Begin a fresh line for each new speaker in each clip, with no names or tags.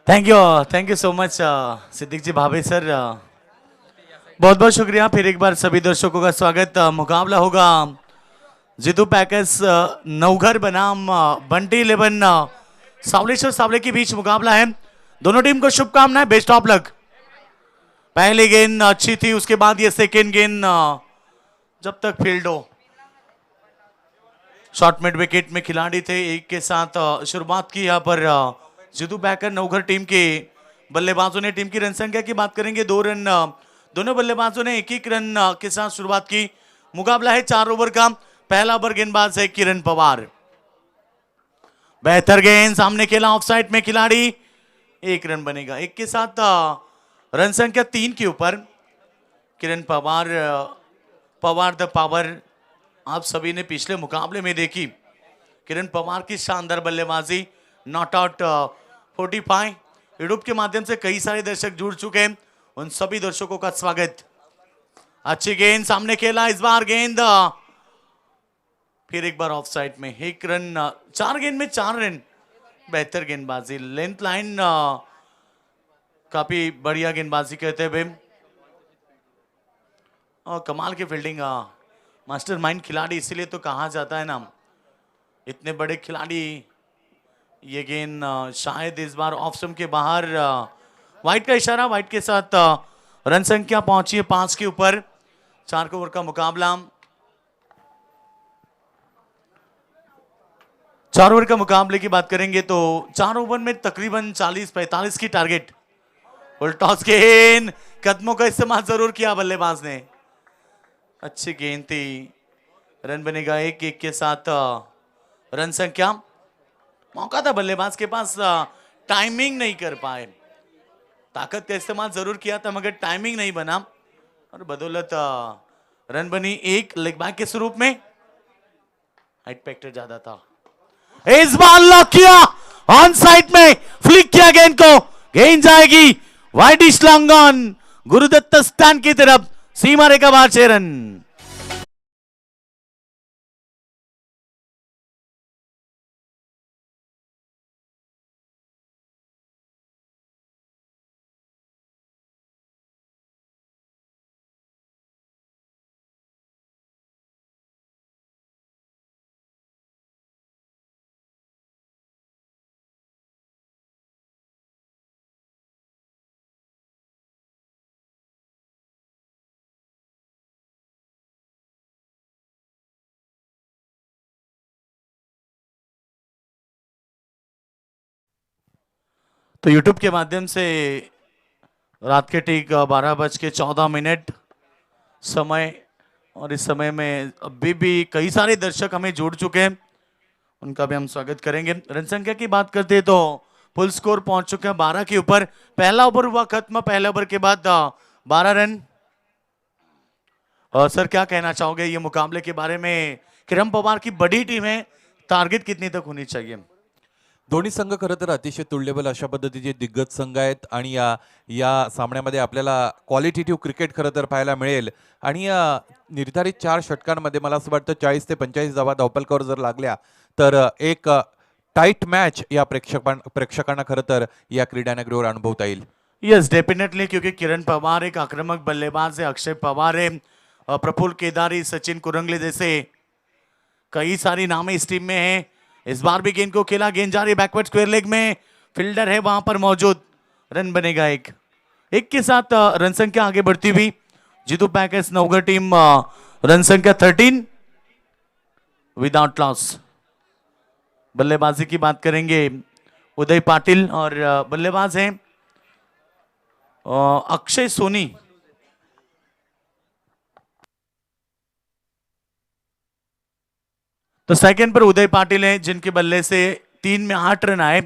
Thank you so much Siddique ji भाभी sir. बहुत बहुत शुक्रिया फिर एक बार सभी दर्शकों का स्वागत। मुकाबला होगा जितू पैकेज नवघर बनाम बंटी 11 सावलेश्वर सावले के बीच मुकाबला है। दोनों टीम को शुभकामनाएं, बेस्ट ऑफ लक। पहली गेंद अच्छी थी, उसके बाद ये सेकेंड गेंद जब तक फील्ड हो। शॉर्ट मिड विकेट में खिलाड़ी थे, एक के साथ शुरुआत की यहाँ पर जितू पैकर नवघर टीम के बल्लेबाजों ने। टीम की रन संख्या की बात करेंगे, 2 रन। दोनों बल्लेबाजों ने एक एक रन के साथ शुरुआत की। मुकाबला है 4 ओवर का। पहला ओवर गेंदबाज है किरण पवार। बेहतर गेंद, सामने खेला, ऑफ साइड में खिलाड़ी, एक रन बनेगा। एक के साथ रन संख्या 3 के ऊपर किरण पवार। पवार द पावर आप सभी ने पिछले मुकाबले में देखी। किरण पवार की शानदार बल्लेबाजी, नॉट आउट 45। यूट्यूब के माध्यम से कई सारे दर्शक जुड़ चुके हैं, उन सभी दर्शकों का स्वागत। अच्छी गेंद, सामने खेला, इस बार गेंद फिर एक बार ऑफ साइड में, एक रन। 4 गेंद में 4 रन। बेहतर गेंदबाजी, लेंथ लाइन काफी बढ़िया गेंदबाजी कहते हुए, और कमाल की फील्डिंग। मास्टरमाइंड खिलाड़ी इसीलिए तो कहा जाता है ना, इतने बड़े खिलाड़ी। ये गेंद शायद इस बार ऑफ स्टंप के बाहर। वाइट का इशारा, वाइट के साथ रन संख्या पहुंची है 5 के ऊपर। 4 ओवर का मुकाबला। 4 ओवर का मुकाबले की बात करेंगे तो 4 ओवर में तकरीबन 40-45 की टारगेट। फुल टॉस गेंद, कदमों का इस्तेमाल जरूर किया बल्लेबाज ने। अच्छी गेंद थी, रन बनेगा एक। एक के साथ रन संख्या। मौका था बल्लेबाज के पास, टाइमिंग नहीं कर पाए। ताकत का इस्तेमाल जरूर किया था मगर टाइमिंग नहीं बना, और बदौलत रन बनी एक। लेग बैक के स्वरूप में हाइट फैक्टर ज्यादा था। इस बार लॉक किया, ऑन साइड में फ्लिक किया गेंद को। गेंद जाएगी wideish long on, Gurudatt stand की तरफ, सीमा रेखा बाहर 6 रन। तो YouTube के माध्यम से रात के ठीक 12:14 समय, और इस समय में अभी भी कई सारे दर्शक हमें जुड़ चुके हैं, उनका भी हम स्वागत करेंगे। रन संख्या की बात करते हैं तो फुल स्कोर पहुंच चुका है 12 के ऊपर। पहला ओवर हुआ खत्म, पहले ओवर के बाद 12 रन। और सर क्या कहना चाहोगे ये मुकाबले के बारे में? किरण पवार की बड़ी टीम है, टारगेट कितनी तक होनी चाहिए?
दोन्ही संघ खरं तर अतिशय तुल्यबल अशा पद्धतीचे दिग्गज संघ आहेत आणि या या सामन्यामध्ये आपल्याला क्वालिटेटिव्ह क्रिकेट खरं तर पाहायला मिळेल आणि निर्धारित 4 षटकांमध्ये मला असं वाटतं 40 ते 45 धावा धावपलकावर जर लागल्या तर एक टाइट मॅच या प्रेक्षकांना खरं तर या क्रीडानगरीवर अनुभवता येईल।
यस डेफिनेटली, क्योंकि किरण पवार एक आक्रामक बल्लेबाज है, अक्षय पवार है, प्रफुल्ल केदारी, सचिन कुरंगले जैसे कई सारी नामें इस टीम में हैं। इस बार भी गेंद को खेला, गेंद जा रही बैकवर्ड स्क्वायर लेग में, फील्डर है वहां पर मौजूद। रन बनेगा एक। एक के साथ रन संख्या आगे बढ़ती हुई जीतू पैकेज नवघर टीम रन संख्या 13 विदाउट लॉस। बल्लेबाजी की बात करेंगे उदय पाटिल, और बल्लेबाज हैं अक्षय सोनी। तो सेकंड पर उदय पाटिल हैं, जिनके बल्ले से 3 में 8 रन आए।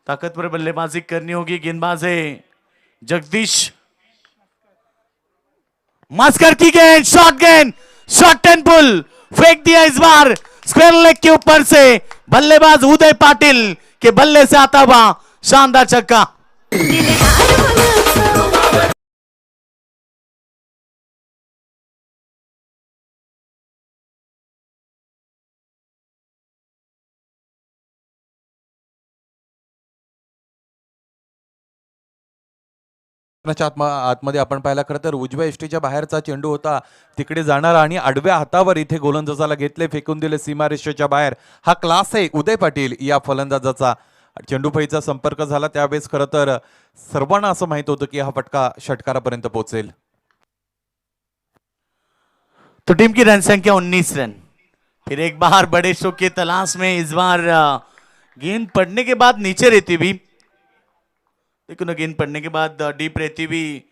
ताकतवर बल्लेबाजी करनी होगी। गेंदबाज है जगदीश। मास्कर की गेंद, शॉर्ट गेंद, शॉर्ट एंड पुल, फेंक दिया इस बार स्क्वायर लेग के ऊपर से। बल्लेबाज उदय पाटिल के बल्ले से आता हुआ शानदार छक्का।
आतमध्ये आपण पाहिला खरं तर उजव्या यष्टीच्या बाहेरचा चेंडू होता तिकडे जाणारा आणि आडव्या हातावर इथे गोलंदाजाला घेतले फेकून दिले सीमारेषेच्या बाहेर. हा क्लास आहे उदय पाटील या फलंदाजाचा. चेंडूफळीचा संपर्क झाला त्यावेळेस खरं तर सर्वांना असं माहित होतं की हा फटका षटकारापर्यंत पोहोचेल.
तो टीम की रन संख्या 19 रन. फिर एक बार बड़े शो की तलाश में, इस बार गेंद पड़ने के बाद नीचे रहती हुई, लेकिन गेंद पड़ने के बाद डीप रहती हुई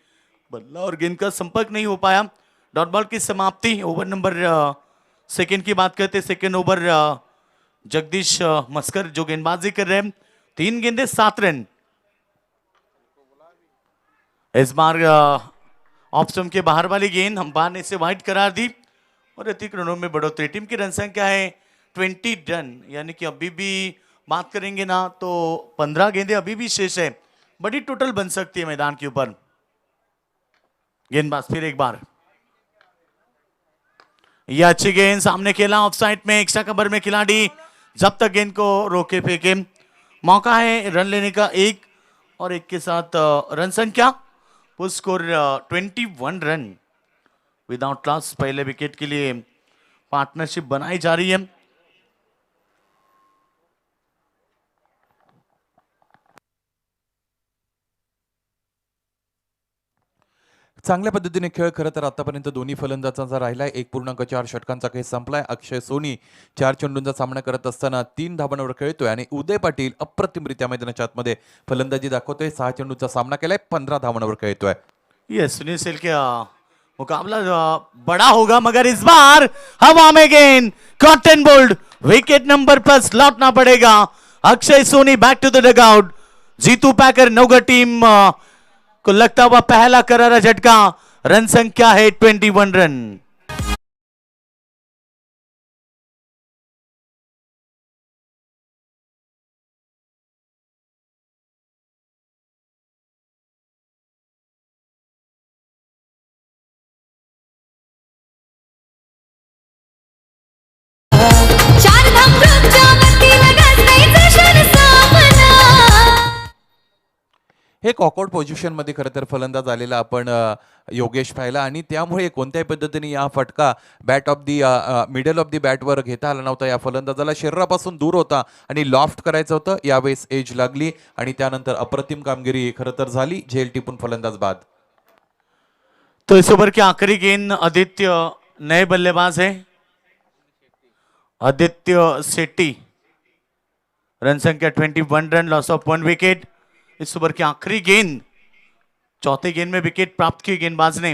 बल्ला और गेंद का संपर्क नहीं हो पाया. डॉट बॉल की समाप्ति. ओवर नंबर सेकंड की बात करते, सेकंड ओवर जगदीश मस्कर जो गेंदबाजी कर रहे हैं. 3 गेंदे 7 रन. इस बार ऑफ स्टंप के बाहर वाली गेंद अंपायर ने इसे वाइड करार दी और अतिक रनों में बढ़ोतरी. टीम की रन संख्या है 20 रन, यानी कि अभी भी बात करेंगे ना तो 15 गेंदें अभी भी शेष है. बड़ी टोटल बन सकती है मैदान के ऊपर. गेंदबाज फिर एक बार, यह अच्छी गेंद सामने खेला ऑफ साइड में. एक्स्ट्रा कवर में खिलाड़ी जब तक गेंद को रोके फेंके. मौका है रन लेने का 1 और 1 के साथ रन संख्या full score 21 run. Without class पहले विकेट के लिए पार्टनरशिप बनाई जा रही है.
चांगल्या पद्धतीने खेळ खरं तर आतापर्यंत दोन्ही फलंदाजांचा राहिलाय. 1.4 षटकांचा खेळ संपलाय. अक्षय सोनी 4 चेंडूंचा सामना करत असताना 3 धावांवर खेळतोय आणि उदय पाटील अप्रतिमरित्या मैदानाच्या आतमध्ये फलंदाजी दाखवतोय. 6 चेंडूंचा सामना केलाय, 15 धावांवर खेळतोय.
ये सुनील सेल का मुकाबला बड़ा होगा, मगर इस बार हवा में गेंद कॉटन बोल्ड. विकेट नंबर पर लौटना पड़ेगा. Akshay Soni back to the dugout. Jitu packer Naugar team को लगता हुआ पहला करारा झटका. रन संख्या है 21 रन.
हे ऑकवर्ड पोझिशन मध्ये खरं तर फलंदाज आलेला आपण योगेश पाहिला आणि त्यामुळे कोणत्याही पद्धतीने या फटका bat off the middle of the बॅटवर घेता आला नव्हता. या फलंदाजाला शरीरापासून दूर होता आणि लॉफ्ट करायचं होतं. यावेळेस एज लागली आणि त्यानंतर अप्रतिम कामगिरी खरं तर झाली. झेल टिपून फलंदाज बाद.
तो इस ओवर की आखिरी गेंद आदित्य नए बल्लेबाज है, आदित्य सेट्टी. रन संख्या 21 रन, लॉस ऑफ 1 विकेट. इस ओवर की आखिरी गेंद, चौथे गेंद में विकेट प्राप्त की गेंदबाज ने.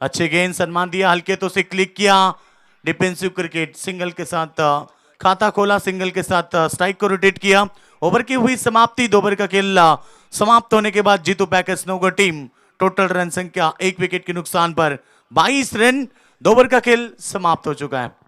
अच्छे गेंद, सम्मान दिया, हल्के तो से क्लिक किया. डिफेंसिव क्रिकेट सिंगल के साथ खाता खोला, सिंगल के साथ स्ट्राइक को रोटेट किया. ओवर की हुई समाप्ति. 2 ओवर का खेल समाप्त होने के बाद Jitu packers Naugar team total run संख्या 1 विकेट के नुकसान पर 22 रन. 2 ओवर का खेल समाप्त हो चुका है.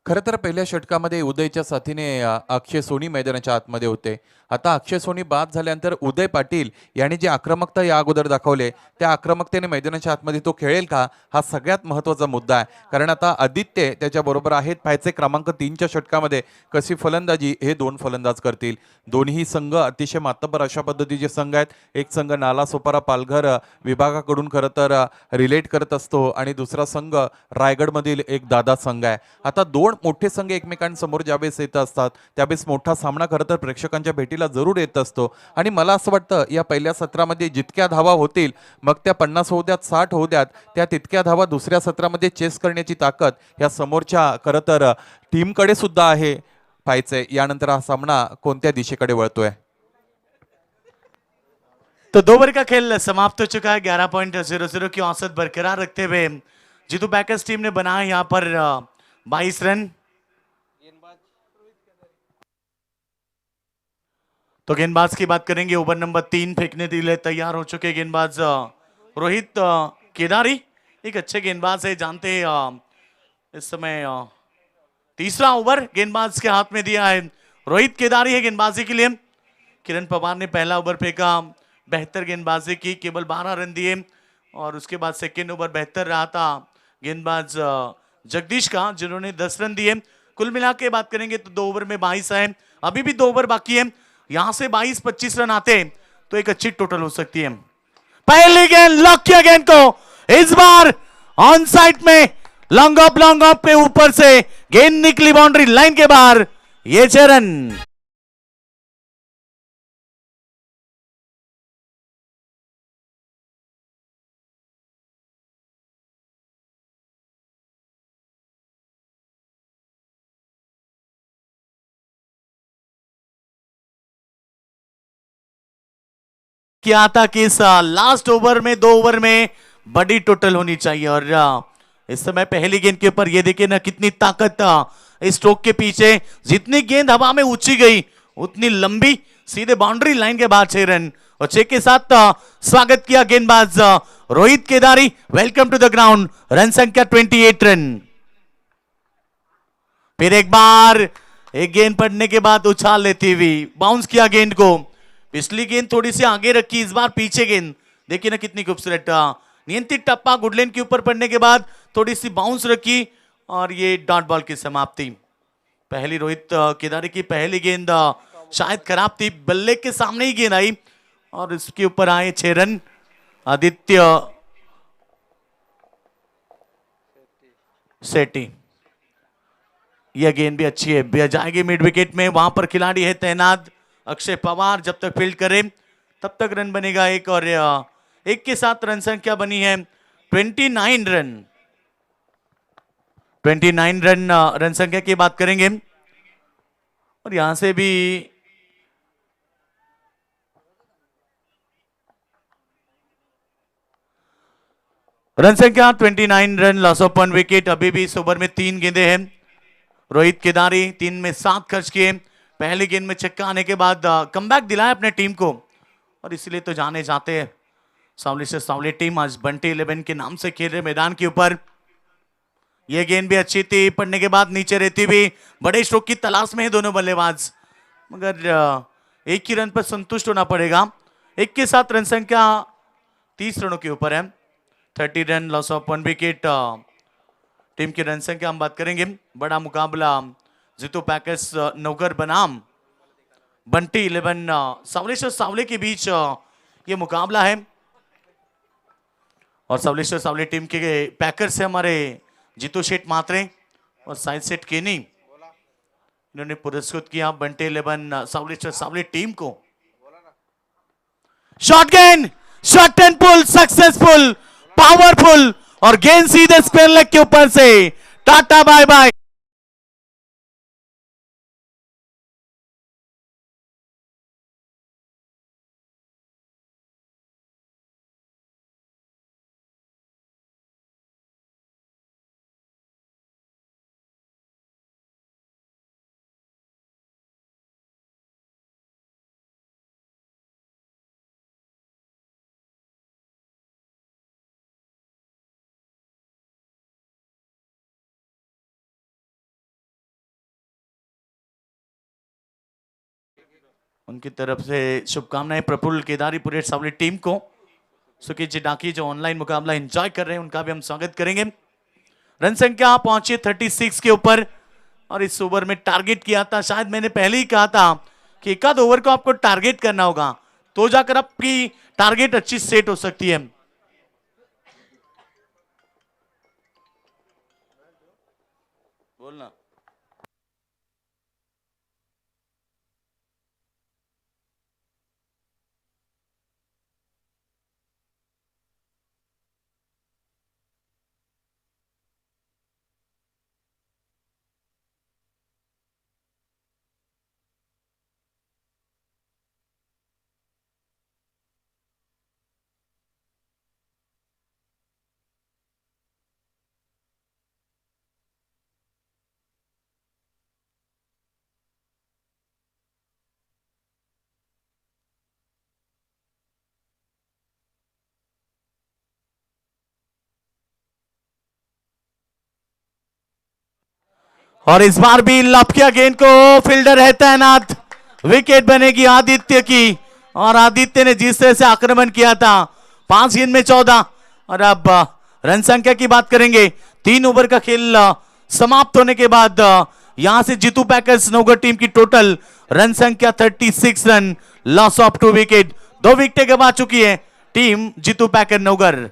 खरं तर पहिल्या षटकामध्ये उदयच्या साथीने अक्षय सोनी मैदानाच्या आतमध्ये होते. आता अक्षय सोनी बाद झाल्यानंतर उदय पाटील यांनी जी आक्रमकता या अगोदर दाखवले त्या आक्रमकतेने मैदानाच्या आतमध्ये तो खेळेल का, हा सगळ्यात महत्त्वाचा मुद्दा आहे. कारण आता आदित्य त्याच्याबरोबर आहेत. पाहायचे क्रमांक 3च्या षटकामध्ये कशी फलंदाजी हे 2 फलंदाज करतील. दोन्ही संघ अतिशय मातब्बर अशा पद्धतीचे संघ आहेत. एक संघ नालासोपारा पालघर विभागाकडून खरं तर रिलेट करत असतो आणि दुसरा संघ रायगडमधील एक दादा संघ आहे. आता 2 मोठे संघ एकमेकांसमोर ज्यावेळेस येत असतात त्यावेळेस मोठा सामना खरं तर प्रेक्षकांच्या भेटीला जरूर येत असतो. आणि मला असं वाटतं या पहिल्या सत्रामध्ये जितक्या धावा होतील, मग त्या 50 होऊ द्यात 60 होऊ द्यात, त्या तितक्या धावा दुसऱ्या सत्रामध्ये चेस करण्याची ताकद या समोरच्या खरं तर टीमकडे सुद्धा आहे. पाहायचंय यानंतर हा सामना कोणत्या दिशेकडे वळतोय.
तो 2 ओवर का खेल समाप्त हो चुका है. 11.00 की औसत बरकरार रखते हुए जीतू पैकर्स टीम ने बनाया यहां पर 22 रन. तो गेंदबाज की बात करेंगे. ओवर नंबर 3 फेंकने के लिए तैयार हो चुके गेंदबाज रोहित केदारी. एक अच्छे गेंदबाज है, जानते इस समय तीसरा ओवर गेंदबाज के हाथ में दिया है. रोहित केदारी है गेंदबाजी के लिए. किरण पवार ने पहला ओवर फेंका, बेहतर गेंदबाजी की, केवल 12 रन दिए. और उसके बाद सेकेंड ओवर बेहतर रहा था गेंदबाज जगदीश का, जिन्होंने 10 रन दिए. कुल मिला के बात करेंगे तो 2 ओवर में 22 है. अभी भी 2 ओवर बाकी है. यहां से 22-25 रन आते तो एक अच्छी टोटल हो सकती है। पहली गेंद लॉक किया गेंद को, इस बार ऑन साइड में लॉन्ग ऑफ पे ऊपर से गेंद निकली बाउंड्री लाइन के बाहर, ये 6 रन। क्या था कि इस लास्ट ओवर में 2 ओवर में बड़ी टोटल होनी चाहिए, और इस समय पहली गेंद के ऊपर ये देखिए ना कितनी ताकत इस स्ट्रोक के पीछे। जितनी गेंद हवा में ऊंची गई उतनी लंबी सीधे बाउंड्री लाइन के बाद 6 रन, और 6 के साथ स्वागत किया गेंदबाज Rohit Kedari, welcome to the ground. Run संख्या 28 रन। फिर एक बार एक गेंद पड़ने के बाद उछाल लेती हुई बाउंस किया गेंद को, पिछली गेंद थोड़ी सी आगे रखी, इस बार पीछे गेंद देखिए ना कितनी खूबसूरत नियंत्रित टप्पा गुडलेन के ऊपर पड़ने के बाद थोड़ी सी बाउंस रखी, और ये डॉट बॉल की समाप्ति। पहली रोहित केदारी की पहली गेंद शायद खराब थी, बल्ले के सामने ही गेंद आई और इसके ऊपर आए 6 रन। आदित्य सेठी, यह गेंद भी अच्छी है, जाएगी मिड विकेट में, वहां पर खिलाड़ी है तैनात अक्षय पवार, जब तक फील्ड करे तब तक रन बनेगा एक, और एक के साथ रन संख्या बनी है 29 रन। 29 रन रन संख्या की बात करेंगे, और यहां से भी रन संख्या 29 रन, लॉस ऑफ 1 विकेट। अभी भी इस ओवर में 3 गेंदें हैं। रोहित केदारी 3 में 7 खर्च किए, पहली गेंद में छक्का आने के बाद कमबैक दिलाया अपने टीम को, और इसलिए तो जाने जाते हैं सावली से सावली टीम। आज बंटी 11 के नाम से खेल रहे मैदान के ऊपर। यह गेंद भी अच्छी थी, पड़ने के बाद नीचे रहती भी, बड़े स्ट्रोक की तलाश में है दोनों बल्लेबाज, मगर एक ही रन पर संतुष्ट होना पड़ेगा। एक के साथ रन संख्या 30 रनों के ऊपर है, 30 run, loss of 1 wicket. Team की रन संख्या हम बात करेंगे। बड़ा मुकाबला जीतू पैकेज नौकर बनाम बंटी 11 सावलेश्वर सावले के बीच ये मुकाबला है, और सावलेश्वर सावले टीम के पैकर से हमारे जीतू शेठ मात्रे और साइड सेठ केनी, इन्होंने पुरस्कृत किया बंटी 11 सावलेश्वर सावले टीम को। शॉट गेंद, shot and pull successful, powerful, और गेंद सीधे स्क्वायर लेग के ऊपर से। Tata bye bye. उनकी तरफ से शुभकामनाएं प्रफुल्ल केदारी पुरेट सावली टीम को। सुखी जी डाकी जो ऑनलाइन मुकाबला एंजॉय कर रहे हैं उनका भी हम स्वागत करेंगे। रन संख्या पहुंची 36 के ऊपर, और इस ओवर में टारगेट किया था, शायद मैंने पहले ही कहा था कि एक आध ओवर को आपको टारगेट करना होगा तो जाकर आपकी टारगेट अच्छी सेट हो सकती है। बोलना और इस बार भी लपकिया गेंद को, फील्डर है तैनात, विकेट बनेगी आदित्य की, और आदित्य ने जिस तरह से आक्रमण किया था 5 गेंद में 14। और अब रन संख्या की बात करेंगे। 3 ओवर का खेल समाप्त होने के बाद यहां से जीतू पैकर्स नौगढ़ टीम की टोटल रन संख्या 36 रन, लॉस ऑफ 2 विकेट। 2 विकेटें गंवा चुकी है टीम जीतू पैकर नौगर।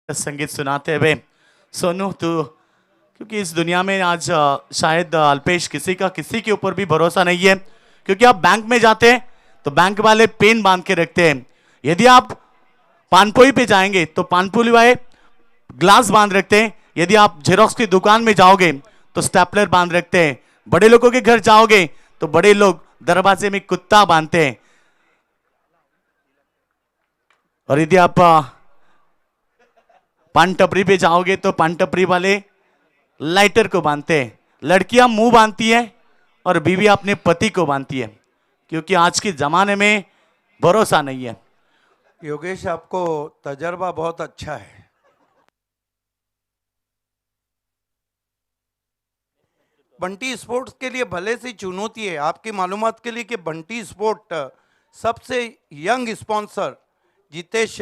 संगीत सुनाते हुए सोनू तू, क्योंकि इस दुनिया में आज शायद अल्पेश किसी के ऊपर भी भरोसा नहीं है, क्योंकि आप बैंक में जाते हैं तो बैंक वाले पेन बांध के रखते हैं, यदि आप पानपोई पे जाएंगे तो पानपुली वाले ग्लास बांध रखते हैं, यदि आप जेरोक्स की दुकान में जाओगे तो स्टेपलर बांध रखते हैं, बड़े लोगों के घर जाओगे तो बड़े लोग दरवाजे में कुत्ता बांधते हैं, और यदि आप पान टपरी पे जाओगे तो पान टपरी वाले लाइटर को बांधते हैं। लड़कियां मुंह बांधती है और बीवी अपने पति को बांधती है, क्योंकि आज के जमाने में भरोसा नहीं है।
योगेश, आपको तजर्बा बहुत अच्छा है। बंटी स्पोर्ट्स के लिए भले से चुनौती है। आपकी मालूमात के लिए कि बंटी स्पोर्ट सबसे यंग स्पॉन्सर जितेश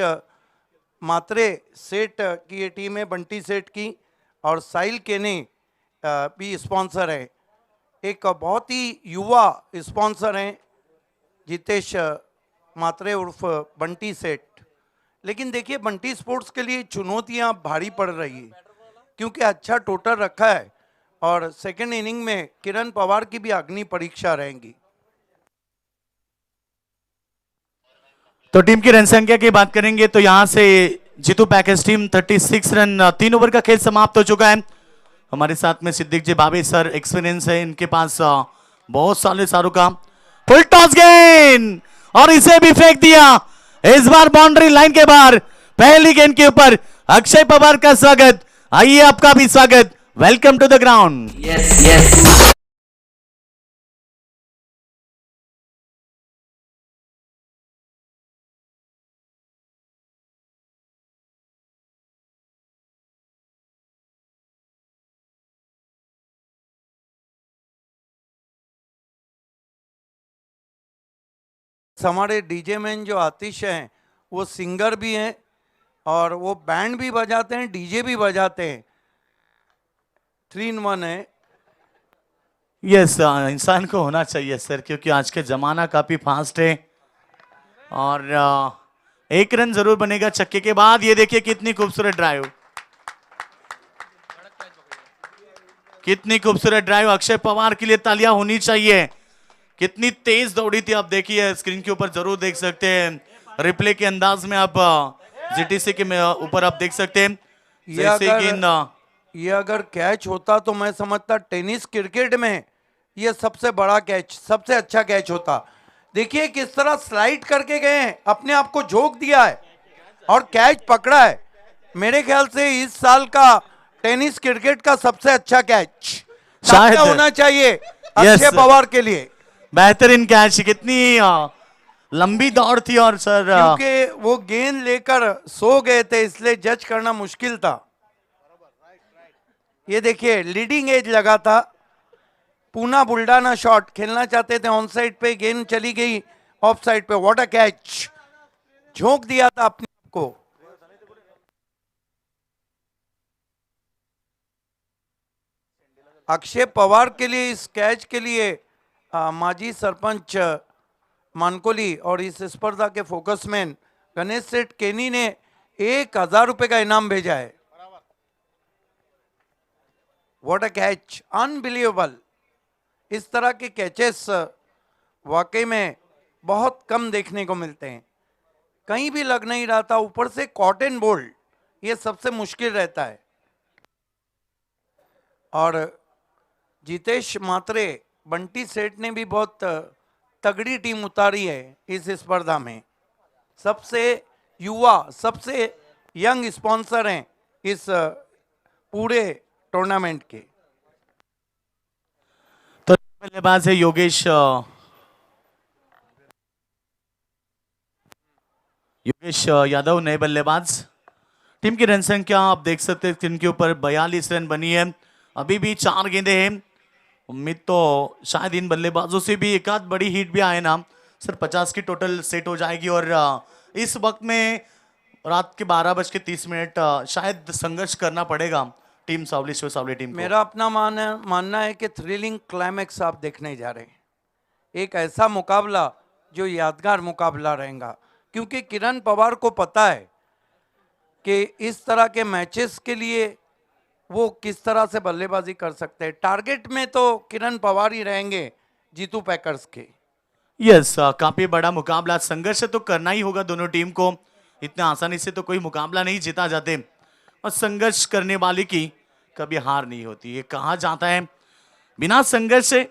मात्रे सेठ की ये टीम है, बंटी सेठ की, और साहिल केने भी स्पॉन्सर है। एक बहुत ही युवा स्पॉन्सर हैं जितेश मात्रे उर्फ बंटी सेठ। लेकिन देखिए, बंटी स्पोर्ट्स के लिए चुनौतियां भारी पड़ रही है, क्योंकि अच्छा टोटल रखा है और सेकेंड इनिंग में किरण पवार की भी अग्नि परीक्षा रहेंगी।
तो टीम की रन संख्या की बात करेंगे तो यहां से Jitu package team 36 run, 3 over का खेल समाप्त हो चुका है। हमारे साथ में सिद्दीक जी भाभी सर, एक्सपीरियंस है इनके पास बहुत सालों का। फुल टॉस गेंद और इसे भी फेंक दिया, इस बार बाउंड्री लाइन के बाहर। पहली गेंद के ऊपर अक्षय पवार का स्वागत। आइए आपका भी स्वागत, welcome to the ground.
Yes.
हमारे डीजे मैन जो आतिश हैं वो सिंगर भी हैं और वो बैंड भी बजाते हैं, डीजे भी बजाते हैं। 3 in 1 है।
यस, इंसान को होना चाहिए सर, क्योंकि आज के जमाना काफी फास्ट है और एक रन जरूर बनेगा छक्के के बाद। ये देखिए कितनी खूबसूरत ड्राइव, कितनी खूबसूरत ड्राइव। अक्षय पवार के लिए तालियां होनी चाहिए। कितनी तेज दौड़ी थी, आप देखिए स्क्रीन के ऊपर जरूर देख सकते हैं, रिप्ले के अंदाज में आप जीटीसी के ऊपर आप देख सकते हैं। जैसे कि
ये अगर कैच होता तो मैं समझता टेनिस क्रिकेट में ये सबसे बड़ा कैच, सबसे अच्छा कैच होता। देखिए किस तरह स्लाइड करके गए हैं, अपने आप को झोंक दिया है और कैच पकड़ा है। मेरे ख्याल से इस साल का टेनिस क्रिकेट का सबसे अच्छा कैच शायद होना चाहिए अक्षय पवार के लिए।
बेहतरीन कैच, कितनी लंबी दौड़ थी और सर
क्योंकि वो गेंद लेकर सो गए थे, इसलिए जज करना मुश्किल था। ये देखिए लीडिंग एज लगा था। पूना बुल्डाना शॉट खेलना चाहते थे, ऑन साइड पे गेंद चली गई ऑफ साइड पे। व्हाट अ कैच, झोंक दिया था अपने आप को। अक्षय पवार के लिए, इस कैच के लिए माजी सरपंच मानकोली और इस स्पर्धा के फोकसमैन गणेश सेठ केनी ने 1000 रुपए का इनाम भेजा है। What a catch, unbelievable. इस तरह के कैचेस वाकई में बहुत कम देखने को मिलते हैं। कहीं भी लग नहीं रहा था, ऊपर से कॉटन बोल्ड, ये सबसे मुश्किल रहता है। और जितेश मात्रे, बंटी सेठ ने भी बहुत तगड़ी टीम उतारी है इस स्पर्धा में। सबसे युवा, सबसे यंग स्पॉन्सर हैं इस पूरे टूर्नामेंट के।
तो बल्लेबाज है योगेश यादव, नए बल्लेबाज। टीम की रन संख्या आप देख सकते हैं, टीम के ऊपर 42 रन बनी है। अभी भी 4 गेंदे हैं। उम्मीद तो शायद इन बल्लेबाजों से भी एक आध बड़ी हिट भी आए ना सर। 50 की टोटल सेट हो जाएगी और इस वक्त में रात के 12:30 शायद संघर्ष करना पड़ेगा टीम सावलेश्वर सावले टीम को।
मेरा अपना मानना है कि थ्रिलिंग क्लाइमैक्स आप देखने जा रहे हैं। एक ऐसा मुकाबला जो यादगार मुकाबला रहेगा, क्योंकि किरण पवार को पता है कि इस तरह के मैचेस के लिए वो किस तरह से बल्लेबाजी कर सकते हैं। टारगेट में तो किरण पवार ही रहेंगे जीतू पैकर्स के।
यस काफी बड़ा मुकाबला, संघर्ष तो करना ही होगा दोनों टीम को। इतने आसानी से तो कोई मुकाबला नहीं जीता जाते और संघर्ष करने वाले की कभी हार नहीं होती। ये कहा जाता है बिना संघर्ष से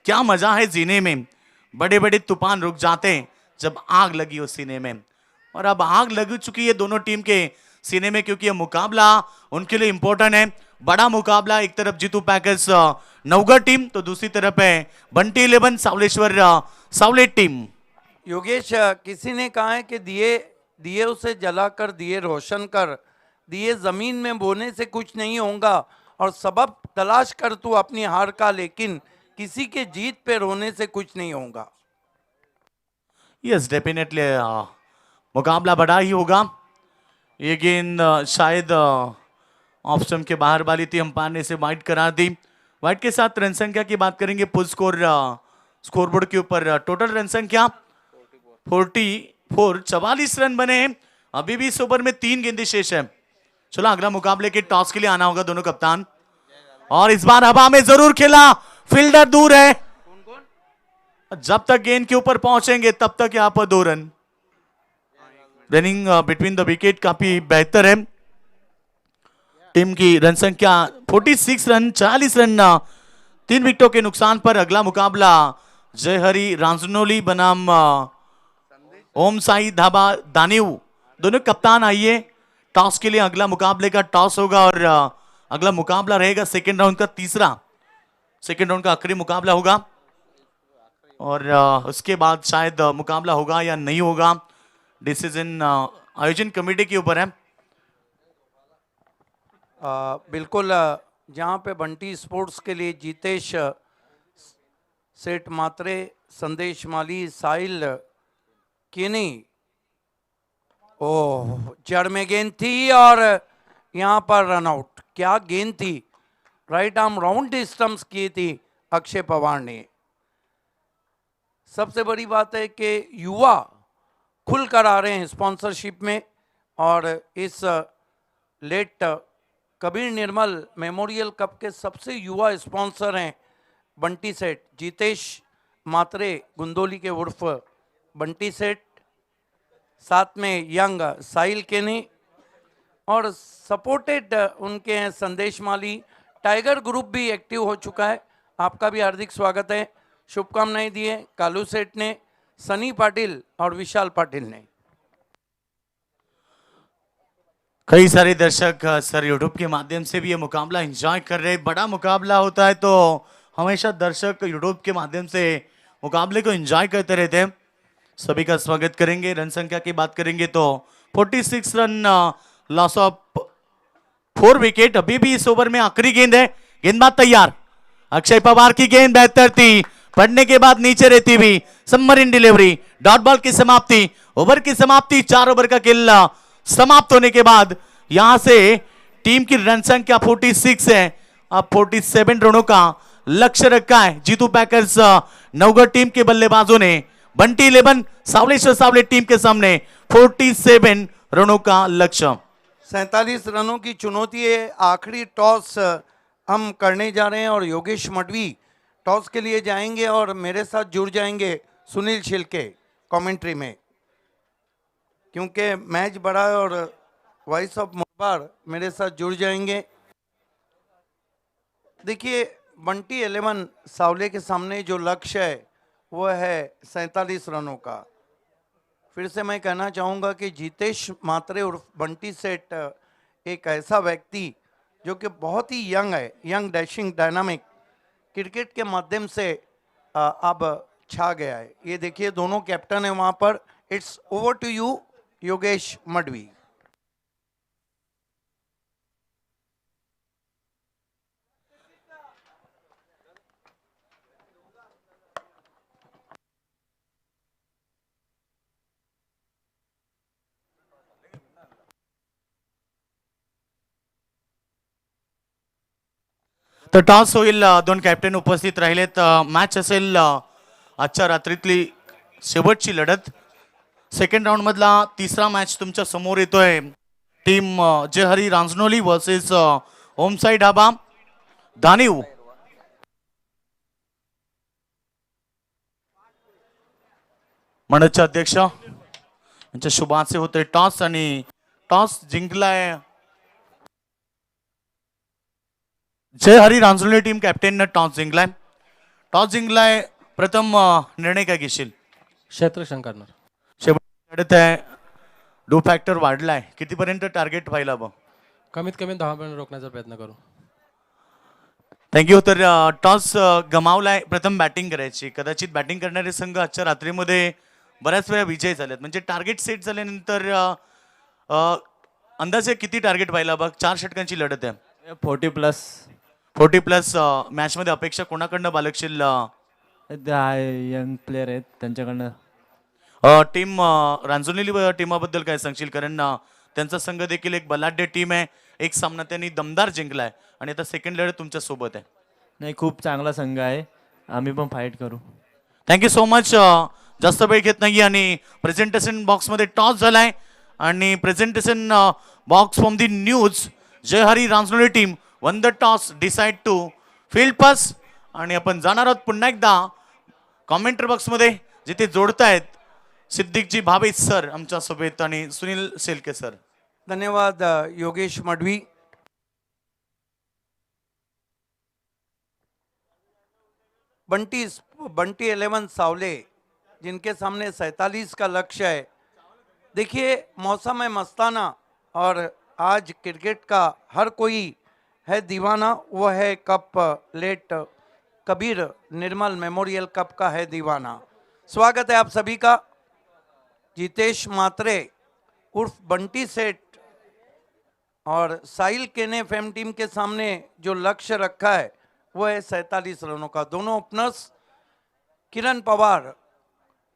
क्या मजा है जीने में। बड़े बड़े तूफान रुक जाते हैं जब आग लगी हो सीने में, और अब आग लग चुकी है दोनों टीम के सीने में, क्योंकि ये मुकाबला उनके लिए इंपॉर्टेंट है। बड़ा मुकाबला, एक तरफ जीतू पैकर्स नवगढ़ टीम तो दूसरी तरफ है बंटी 11 सावलेश्वर सावले टीम।
योगेश, किसी ने कहा है कि दिए उसे जलाकर दिए रोशन कर, दिए जमीन में बोने से कुछ नहीं होगा और सबब तलाश कर तू अपनी हार का, लेकिन किसी के जीत पे रोने से कुछ नहीं होगा।
यस डेफिनेटली मुकाबला बड़ा ही होगा। ये गेंद शायद ऑफ स्टंप के बाहर वाली थी, अंपायर ने इसे वाइड करा दी। वाइड के साथ रन संख्या की बात करेंगे पुल स्कोर स्कोरबोर्ड के ऊपर। टोटल रन संख्या 44, 44 रन बने हैं। अभी भी इस ओवर में 3 गेंदें शेष है। चलो अगला मुकाबले के टॉस के लिए आना होगा दोनों कप्तान, और इस बार हवा में जरूर खेला, फील्डर दूर है। जब तक गेंद के ऊपर पहुंचेंगे तब तक यहां पर 2 run. Running between the wicket काफी बेहतर है। टीम की रन संख्या 46 रन, 40 रन 3 विकेटों के नुकसान पर। अगला मुकाबला जयहरी रांजनोली बनाम ओम साई धाबा दानिव। दोनों कप्तान आइए टॉस के लिए। अगला मुकाबले का टॉस होगा और अगला मुकाबला रहेगा सेकेंड राउंड का सेकेंड राउंड का आखिरी मुकाबला होगा, और उसके बाद शायद मुकाबला होगा या नहीं होगा, डिसीजन आयोजन कमेटी के ऊपर है।
बिल्कुल, जहाँ पे बंटी स्पोर्ट्स के लिए जीतेश सेठ मात्रे, संदेश माली, साहिल केनी, ओह जड़ में गेंद थी और यहाँ पर रन आउट। क्या गेंद थी, राइट आर्म राउंड स्टंप्स की थी अक्षय पवार ने। सबसे बड़ी बात है कि युवा खुल कर आ रहे हैं स्पॉन्सरशिप में, और इस लेट कबीर निर्मल मेमोरियल कप के सबसे युवा स्पॉन्सर हैं बंटी सेठ, जीतेश मात्रे गुंदोली के उर्फ बंटी सेठ, साथ में यंग साहिल केनी, और सपोर्टेड उनके हैं संदेश माली। टाइगर ग्रुप भी एक्टिव हो चुका है। आपका भी हार्दिक स्वागत है। शुभकामनाएं दिए कालू सेठ ने, सनी पाटिल और विशाल पाटिल ने।
कई सारे दर्शक सर यूट्यूब के माध्यम से भी ये मुकाबला एंजॉय कर रहे हैं। बड़ा मुकाबला होता है तो हमेशा दर्शक यूट्यूब के माध्यम से मुकाबले को एंजॉय करते रहते हैं। सभी का स्वागत करेंगे। रन संख्या की बात करेंगे तो 46 रन, लॉस ऑफ 4 विकेट। अभी भी इस ओवर में आखिरी गेंद है। गेंदबाज तैयार, अक्षय पवार की गेंद बेहतर थी, पड़ने के बाद नीचे रहती हुई सबमरीन डिलीवरी, डॉट बॉल की समाप्ति, ओवर की समाप्ति। 4 ओवर का खेल समाप्त होने के बाद यहां से टीम की रन संख्या 46 है। अब 47 रनों का लक्ष्य रखा है जीतू पैकर्स नवगढ़ टीम के बल्लेबाजों ने। बंटी 11 सावलेश्वर सावले टीम के सामने 47 रनों का लक्ष्य।
47 रनों की चुनौती है। आखिरी टॉस हम करने जा रहे हैं और योगेश मडवी टॉस के लिए जाएंगे और मेरे साथ जुड़ जाएंगे सुनील छिलके कमेंट्री में, क्योंकि मैच बड़ा है और वॉइस ऑफ मुबार मेरे साथ जुड़ जाएंगे। देखिए, बंटी 11 सावले के सामने जो लक्ष्य है वो है 47 रनों का। फिर से मैं कहना चाहूँगा कि जीतेश मात्रे उर्फ बंटी सेठ एक ऐसा व्यक्ति जो कि बहुत ही यंग है, यंग डैशिंग डायनामिक, क्रिकेट के माध्यम से अब छा गया है। ये देखिए दोनों कैप्टन है वहाँ पर। It's over to you Yogesh Madvi.
तर टॉस होईल दोन कॅप्टन उपस्थित राहिलेत मॅच असेल आजच्या रात्रीतली शेवटची लढत सेकंड राऊंड मधला तिसरा मॅच तुमच्या समोर येतोय टीम जय हरी रांजनोली वर्सेस ओमसाई ढाबा दानिव मंडळाचे अध्यक्ष यांच्या शुभाचे होते टॉस आणि टॉस जिंकलाय जय हरी रांजोली टीम कॅप्टन टॉस जिंकलाय प्रथम निर्णय काय घेशील
क्षेत्ररक्षण करणार.
शेवट लढत आहे डू फॅक्टर वाढलाय कितीपर्यंत टार्गेट व्हायला बघ
कमीत कमी 10 पर्यंत रोखण्याचा प्रयत्न करू.
थँक्यू. तर टॉस गमावलाय प्रथम बॅटिंग करायची कदाचित बॅटिंग करणारे संघ आजच्या रात्रीमध्ये बऱ्याच वेळा विजयी झालेत म्हणजे टार्गेट सेट झाल्यानंतर अंदाजे किती टार्गेट व्हायला बघ 4 षटकांची लढत आहे 40+ मॅच मध्ये अपेक्षा कोणाकडनं बालकशील
यंग प्लेयर आहेत त्यांच्याकडनं.
टीम रांजोली टीमाबद्दल काय सांगशील कारण त्यांचा संघ देखील एक बलाढ्य टीम आहे एक सामना त्यांनी दमदार जिंकलाय आणि आता सेकंड लढत तुमच्या सोबत आहे.
नाही खूप चांगला संघ आहे आम्ही पण फाईट करू.
Thank you so much. जास्त वेळ घेत नाही आणि प्रेझेंटेशन बॉक्समध्ये टॉस झालाय आणि presentation box from the news Jay Hari Ranjanoli team won the toss decide to field पास आणि आपण जाणार आहोत पुन्हा एकदा कॉमेंटर बॉक्समध्ये जिथे जोडतायत सिद्दीकजी भावे सर आमच्या सोबत आणि सुनील शेलके सर.
धन्यवाद योगेश मडवी. बंटी 11 सावले जिनके सामने 47 का लक्ष्य है. देखिए मौसम है मस्ताना और आज क्रिकेट का हर कोई है दीवाना. वो है कप लेट कबीर निर्मल मेमोरियल कप का है दीवाना. स्वागत है आप सभी का. जितेश मात्रे उर्फ बंटी सेठ और साहिल केने फेम टीम के सामने जो लक्ष्य रखा है वो है 47 रनों का. दोनों ओपनर्स किरण पवार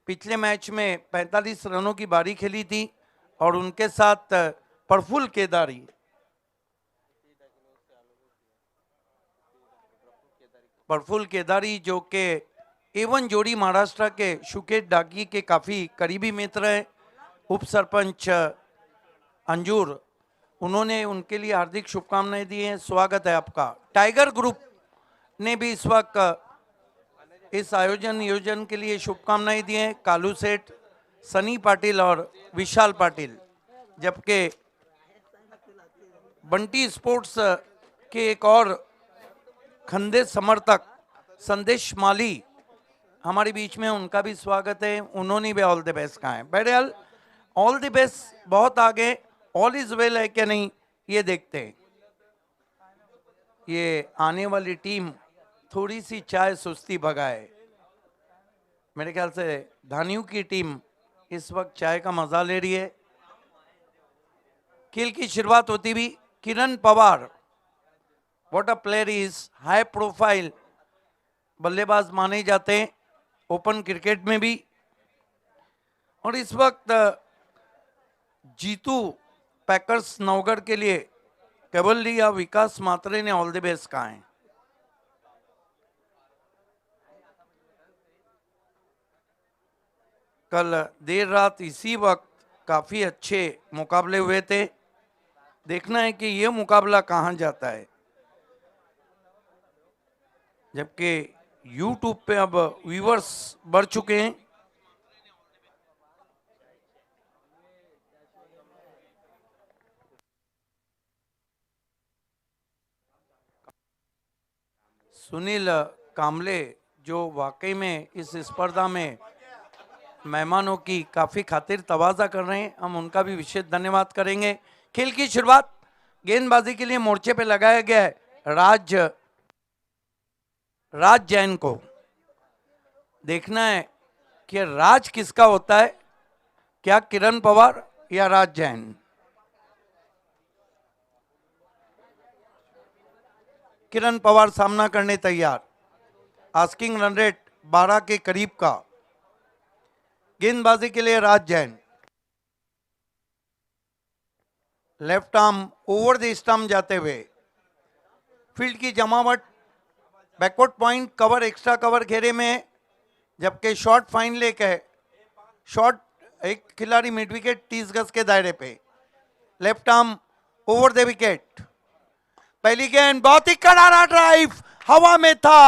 पिछले मैच में 45 रनों की बारी खेली थी और उनके साथ प्रफुल्ल केदारी जो के एवन जोड़ी महाराष्ट्र के शुकेश डागी के काफ़ी करीबी मित्र हैं. उप सरपंच अंजूर उन्होंने उनके लिए हार्दिक शुभकामनाएं दी हैं. स्वागत है आपका. टाइगर ग्रुप ने भी इस वक्त इस आयोजन के लिए शुभकामनाएं दी हैं. कालू सेठ, सनी पाटिल और विशाल पाटिल. जबकि बंटी स्पोर्ट्स के एक और खंदे समर्थक संदेश माली हमारे बीच में उनका भी स्वागत है. उन्होंने भी ऑल द बेस्ट कहा है. बहरहाल ऑल द बेस्ट बहुत आगे ऑल इज वेल है क्या नहीं ये देखते हैं. ये आने वाली टीम थोड़ी सी चाय सुस्ती भगाए. मेरे ख्याल से धानियों की टीम इस वक्त चाय का मजा ले रही है. खेल की शुरुआत होती भी Kiran Pawar what a player is high profile बल्लेबाज माने जाते हैं ओपन क्रिकेट में भी. और इस वक्त जीतू पैकर्स नवगढ़ के लिए केवल या विकास मात्रे ने ऑल द बेस्ट कहा है. कल देर रात इसी वक्त काफ़ी अच्छे मुकाबले हुए थे. देखना है कि ये मुकाबला कहाँ जाता है. जबकि YouTube पे अब व्यूवर्स बढ़ चुके हैं. सुनील कामले जो वाकई में इस स्पर्धा में मेहमानों की काफ़ी खातिर तवाज़ा कर रहे हैं, हम उनका भी विशेष धन्यवाद करेंगे. खेल की शुरुआत गेंदबाजी के लिए मोर्चे पे लगाया गया है राज जैन को. देखना है कि राज किसका होता है, क्या किरण पवार या राज जैन. किरण पवार सामना करने तैयार. आस्किंग रन रेट 12 के करीब का. गेंदबाजी के लिए Raj Jain. Left arm over the stump जाते हुए. फील्ड की जमावट backward point cover, extra cover घेरे में, जबकि शॉर्ट फाइन लेके शॉर्ट एक खिलाड़ी मिड विकेट 30 गज के दायरे पे, left arm over the wicket. पहली गेंद बहुत ही करारा ड्राइव, हवा में था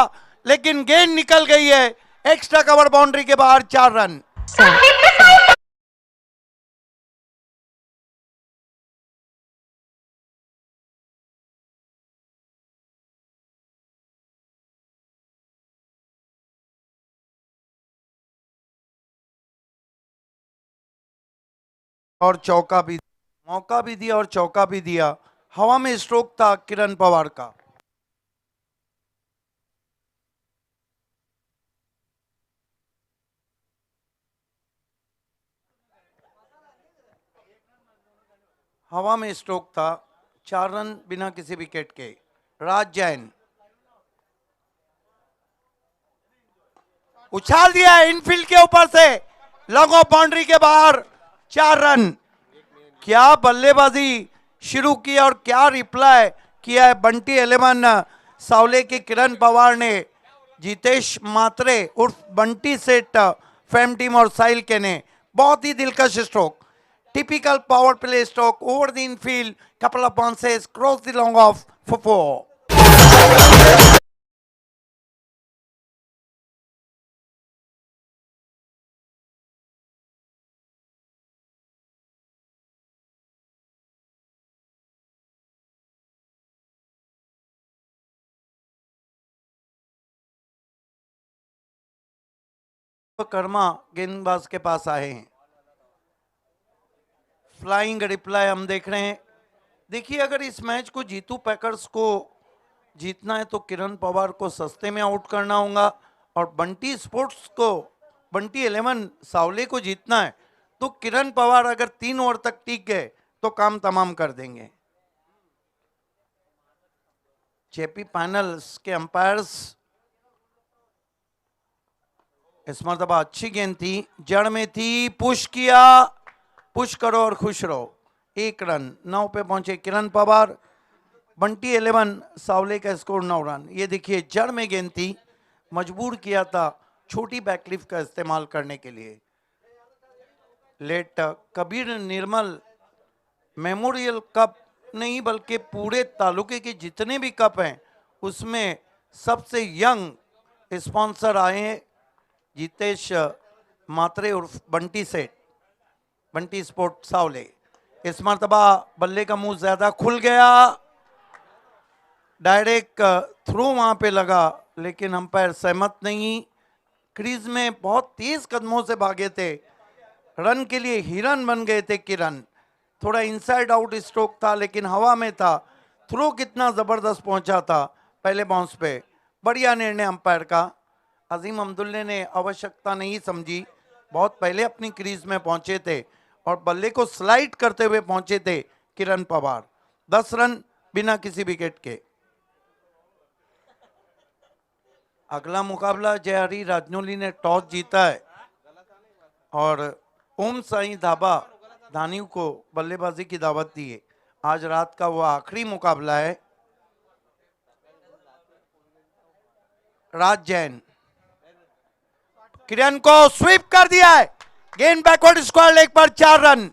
लेकिन गेंद निकल गई है, एक्स्ट्रा कवर बाउंड्री के बाहर, 4 रन। और चौका भी, मौका भी दिया और चौका भी दिया। हवा में स्ट्रोक था किरण पवार का। हवा में स्ट्रोक था, 4 रन बिना किसी विकेट के। राज जैन उछाल दिया इनफील्ड के ऊपर से, लॉन्ग ऑफ बाउंड्री के बाहर, 4 रन। क्या बल्लेबाजी शुरू की और क्या रिप्लाई किया है बंटी 11 सावले के किरण पवार ने। जितेश मात्रे उर्फ बंटी सेठ, फेम टीम और साहिल के ने, बहुत ही दिलकश stroke, typical power play stroke over the Enfield, couple of bounces cross the long off for 4। Karma गेंदबाज के पास आए हैं, फ्लाइंग रिप्लाई हम देख रहे हैं। देखिए, अगर इस मैच को जीतू पैकर्स को जीतना है तो किरण पवार को सस्ते में आउट करना होगा, और बंटी स्पोर्ट्स को, बंटी 11 सावले को जीतना है तो किरण पवार अगर 3 ओवर तक टिक गए तो काम तमाम कर देंगे। जेपी पैनल्स के अंपायर्स, इस मरतबा अच्छी गेंद थी, जड़ में थी, पुश किया, पुश करो और खुश रहो, 1 रन। 9 पे पहुंचे किरण पवार, बंटी 11 सावले का स्कोर 9 रन। ये देखिए, जड़ में गेंद थी, मजबूर किया था छोटी बैकलिफ्ट का इस्तेमाल करने के लिए। लेट कबीर निर्मल मेमोरियल कप नहीं बल्कि पूरे तालुके के जितने भी कप हैं उसमें सबसे यंग स्पॉन्सर आए हैं, जितेश मात्रे उर्फ बंटी सेठ, बंटी स्पोर्ट सावले। इस मरतबा बल्ले का मुंह ज्यादा खुल गया, डायरेक्ट थ्रो वहां पे लगा, लेकिन अंपायर सहमत नहीं। क्रीज में बहुत तेज कदमों से भागे थे, रन के लिए हिरन बन गए थे किरण। थोड़ा इनसाइड आउट स्ट्रोक था लेकिन हवा में था, थ्रो कितना जबरदस्त पहुंचा था पहले बाउंस पे। बढ़िया निर्णय अंपायर का। अजीम अब्दुल्ले ने आवश्यकता नहीं समझी, बहुत पहले अपनी क्रीज में पहुंचे थे और बल्ले को स्लाइड करते हुए पहुंचे थे किरण पवार। 10 रन बिना किसी विकेट के। अगला मुकाबला जयहरी राजनौली ने टॉस जीता है और ओम साई धाबा धानीव को बल्लेबाजी की दावत दी है। आज रात का वो आखिरी मुकाबला है। राज जैन, किरण को स्वीप कर दिया है, गेंद बैकवर्ड स्क्वायर लेग पर, 4 रन।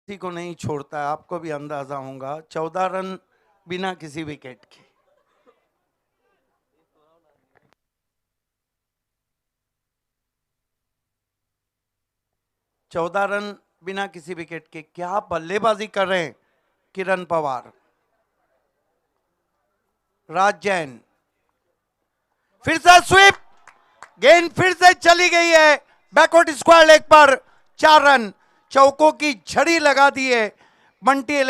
किसी को नहीं छोड़ता है, आपको भी अंदाजा होगा। 14 रन बिना किसी विकेट के। चौदह रन बिना किसी विकेट के। क्या बल्लेबाजी कर रहे हैं किरण पवार। राज जैन फिर से स्वीप, गेंद फिर से चली गई है बैकवर्ड स्क्वायर लेग पर, 4 रन। चौकों की झड़ी लगा दी है बंटी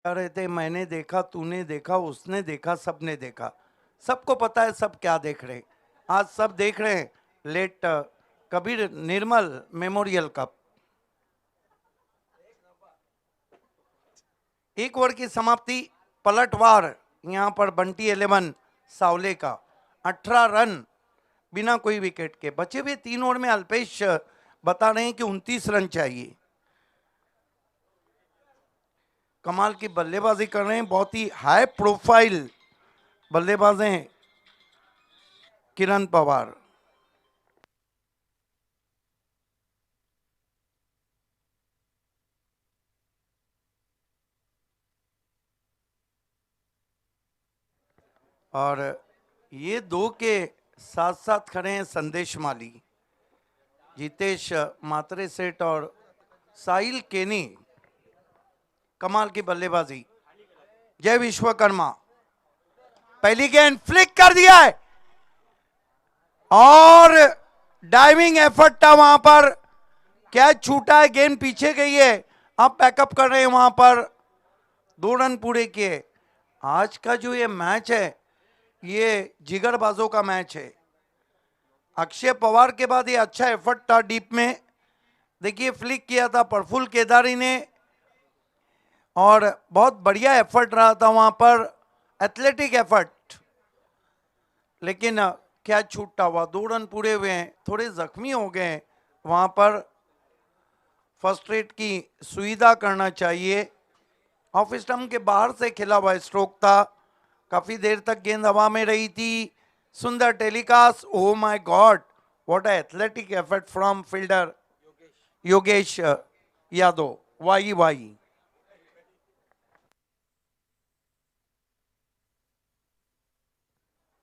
कह रहे थे मैंने देखा, तूने देखा, उसने देखा, सबने देखा, सबको पता है सब क्या देख रहे हैं। आज सब देख रहे हैं लेट कबीर निर्मल मेमोरियल कप। एक ओवर की समाप्ति, पलटवार यहाँ पर बंटी 11 सावले का 18 रन बिना कोई विकेट के। बचे हुए 3 ओवर में अल्पेश बता रहे हैं कि 29 रन चाहिए। कमाल की बल्लेबाजी कर रहे हैं, बहुत ही हाई प्रोफाइल बल्लेबाज हैं किरण पवार। और ये दो के साथ साथ खड़े हैं संदेश माली, जितेश मात्रे सेठ और साहिल केनी। कमाल की बल्लेबाजी। जय विश्वकर्मा, पहली गेंद फ्लिक कर दिया है और डाइविंग एफर्ट था वहां पर, कैच छूटा है, गेंद पीछे गई है। अब बैकअप कर रहे हैं वहां पर, 2 रन पूरे किए। आज का जो ये मैच है ये जिगरबाजों का मैच है। अक्षय पवार के बाद ये अच्छा एफर्ट था डीप में। देखिए फ्लिक किया था प्रफुल्ल केदारी ने और बहुत बढ़िया एफर्ट रहा था वहां पर, एथलेटिक एफर्ट, लेकिन क्या छूटा हुआ। 2 रन पूरे हुए हैं, थोड़े जख्मी हो गए वहां पर। फर्स्ट रेट की सुविधा करना चाहिए। ऑफ स्टंप के बाहर से खेला हुआ स्ट्रोक था, काफी देर तक गेंद हवा में रही थी। सुंदर telecast, oh my God, what athletic effort from fielder Yogesh Yadav, why.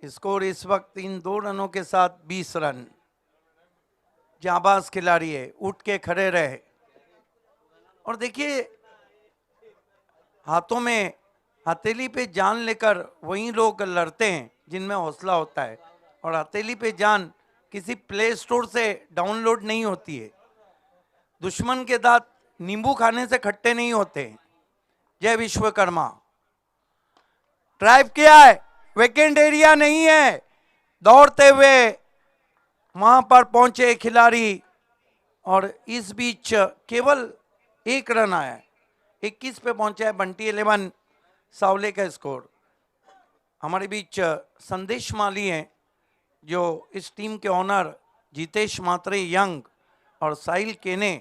Score इस वक्त इन 2 रनों के साथ 20 रन। जाबाज खिलाड़ी है, उठ के खड़े रहे। और देखिए हाथों में हथेली पे जान लेकर वही लोग लड़ते हैं जिनमें हौसला होता है, और हथेली पे जान किसी प्ले स्टोर से डाउनलोड नहीं होती है। दुश्मन के दांत नींबू खाने से खट्टे नहीं होते। जय विश्वकर्मा, ड्राइव किया है, वेकेंट एरिया नहीं है, दौड़ते हुए वहां पर पहुंचे खिलाड़ी और इस बीच केवल 1 रन आया। 21 पे पहुंचा है बंटी 11 सावले का स्कोर। हमारे बीच संदेश माली हैं जो इस टीम के ओनर जितेश मात्रे यंग और साहिल केने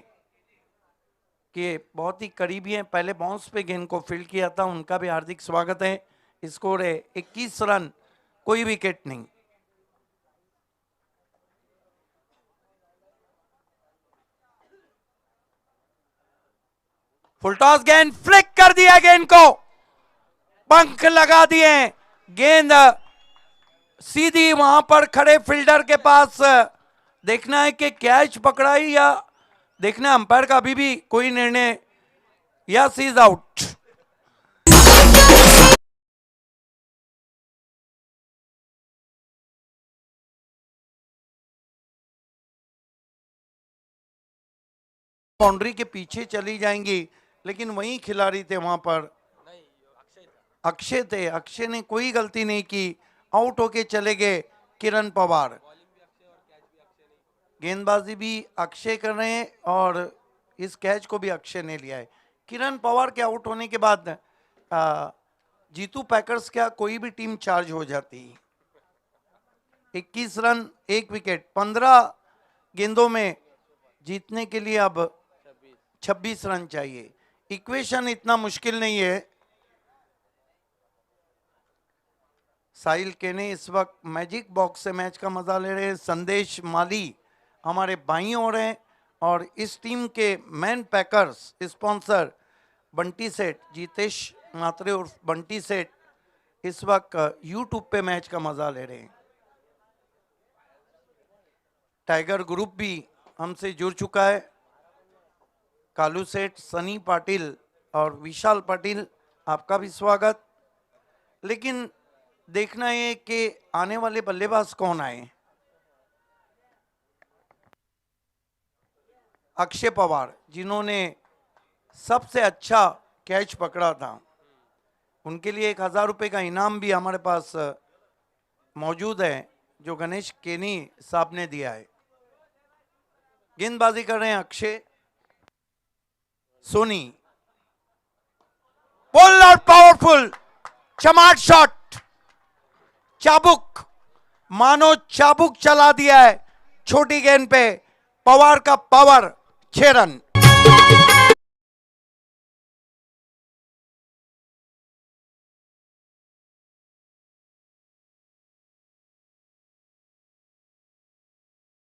के बहुत ही करीबी हैं। पहले बाउंस पे गेंद को फील्ड किया था, उनका भी हार्दिक स्वागत है। स्कोर है 21 रन, कोई विकेट नहीं। फुल टॉस गेंद फ्लिक कर दिया, गेंद को पंख लगा दिए, गेंद सीधी वहां पर खड़े फील्डर के पास। देखना है कि कैच पकड़ा ही या देखना है अंपायर का अभी भी कोई निर्णय, या सीज आउट। बाउंड्री के पीछे चली जाएंगी, लेकिन वही खिलाड़ी थे वहां पर, अक्षय थे। अक्षय ने कोई गलती नहीं की, आउट होके चले गए किरण पवार। गेंदबाजी भी अक्षय कर रहे हैं और इस कैच को भी अक्षय ने लिया है। किरण पवार के आउट होने के बाद जीतू पैकर्स क्या कोई भी टीम चार्ज हो जाती। 21 रन 1 विकेट, 15 गेंदों में जीतने के लिए अब 26 रन चाहिए। इक्वेशन इतना मुश्किल नहीं है। साहिल केने इस वक्त मैजिक बॉक्स से मैच का मजा ले रहे हैं। संदेश माली हमारे बाईं ओर हैं और इस टीम के मैन पैकर्स स्पॉन्सर बंटी सेठ, जितेश मात्रे और बंटी सेठ इस वक्त यूट्यूब पे मैच का मजा ले रहे हैं। टाइगर ग्रुप भी हमसे जुड़ चुका है, कालू सेठ, सनी पाटिल और विशाल पाटिल, आपका भी स्वागत। लेकिन देखना है कि आने वाले बल्लेबाज कौन आए। अक्षय पवार जिन्होंने सबसे अच्छा कैच पकड़ा था, उनके लिए 1,000 रुपये का इनाम भी हमारे पास मौजूद है जो गणेश केनी साहब ने दिया है। गेंदबाजी कर रहे हैं अक्षय सोनी, बॉलर पावरफुल, चमाट शॉट, चाबुक, मानो चाबुक चला दिया है छोटी गेंद पे, पवार का पावर, 6 रन।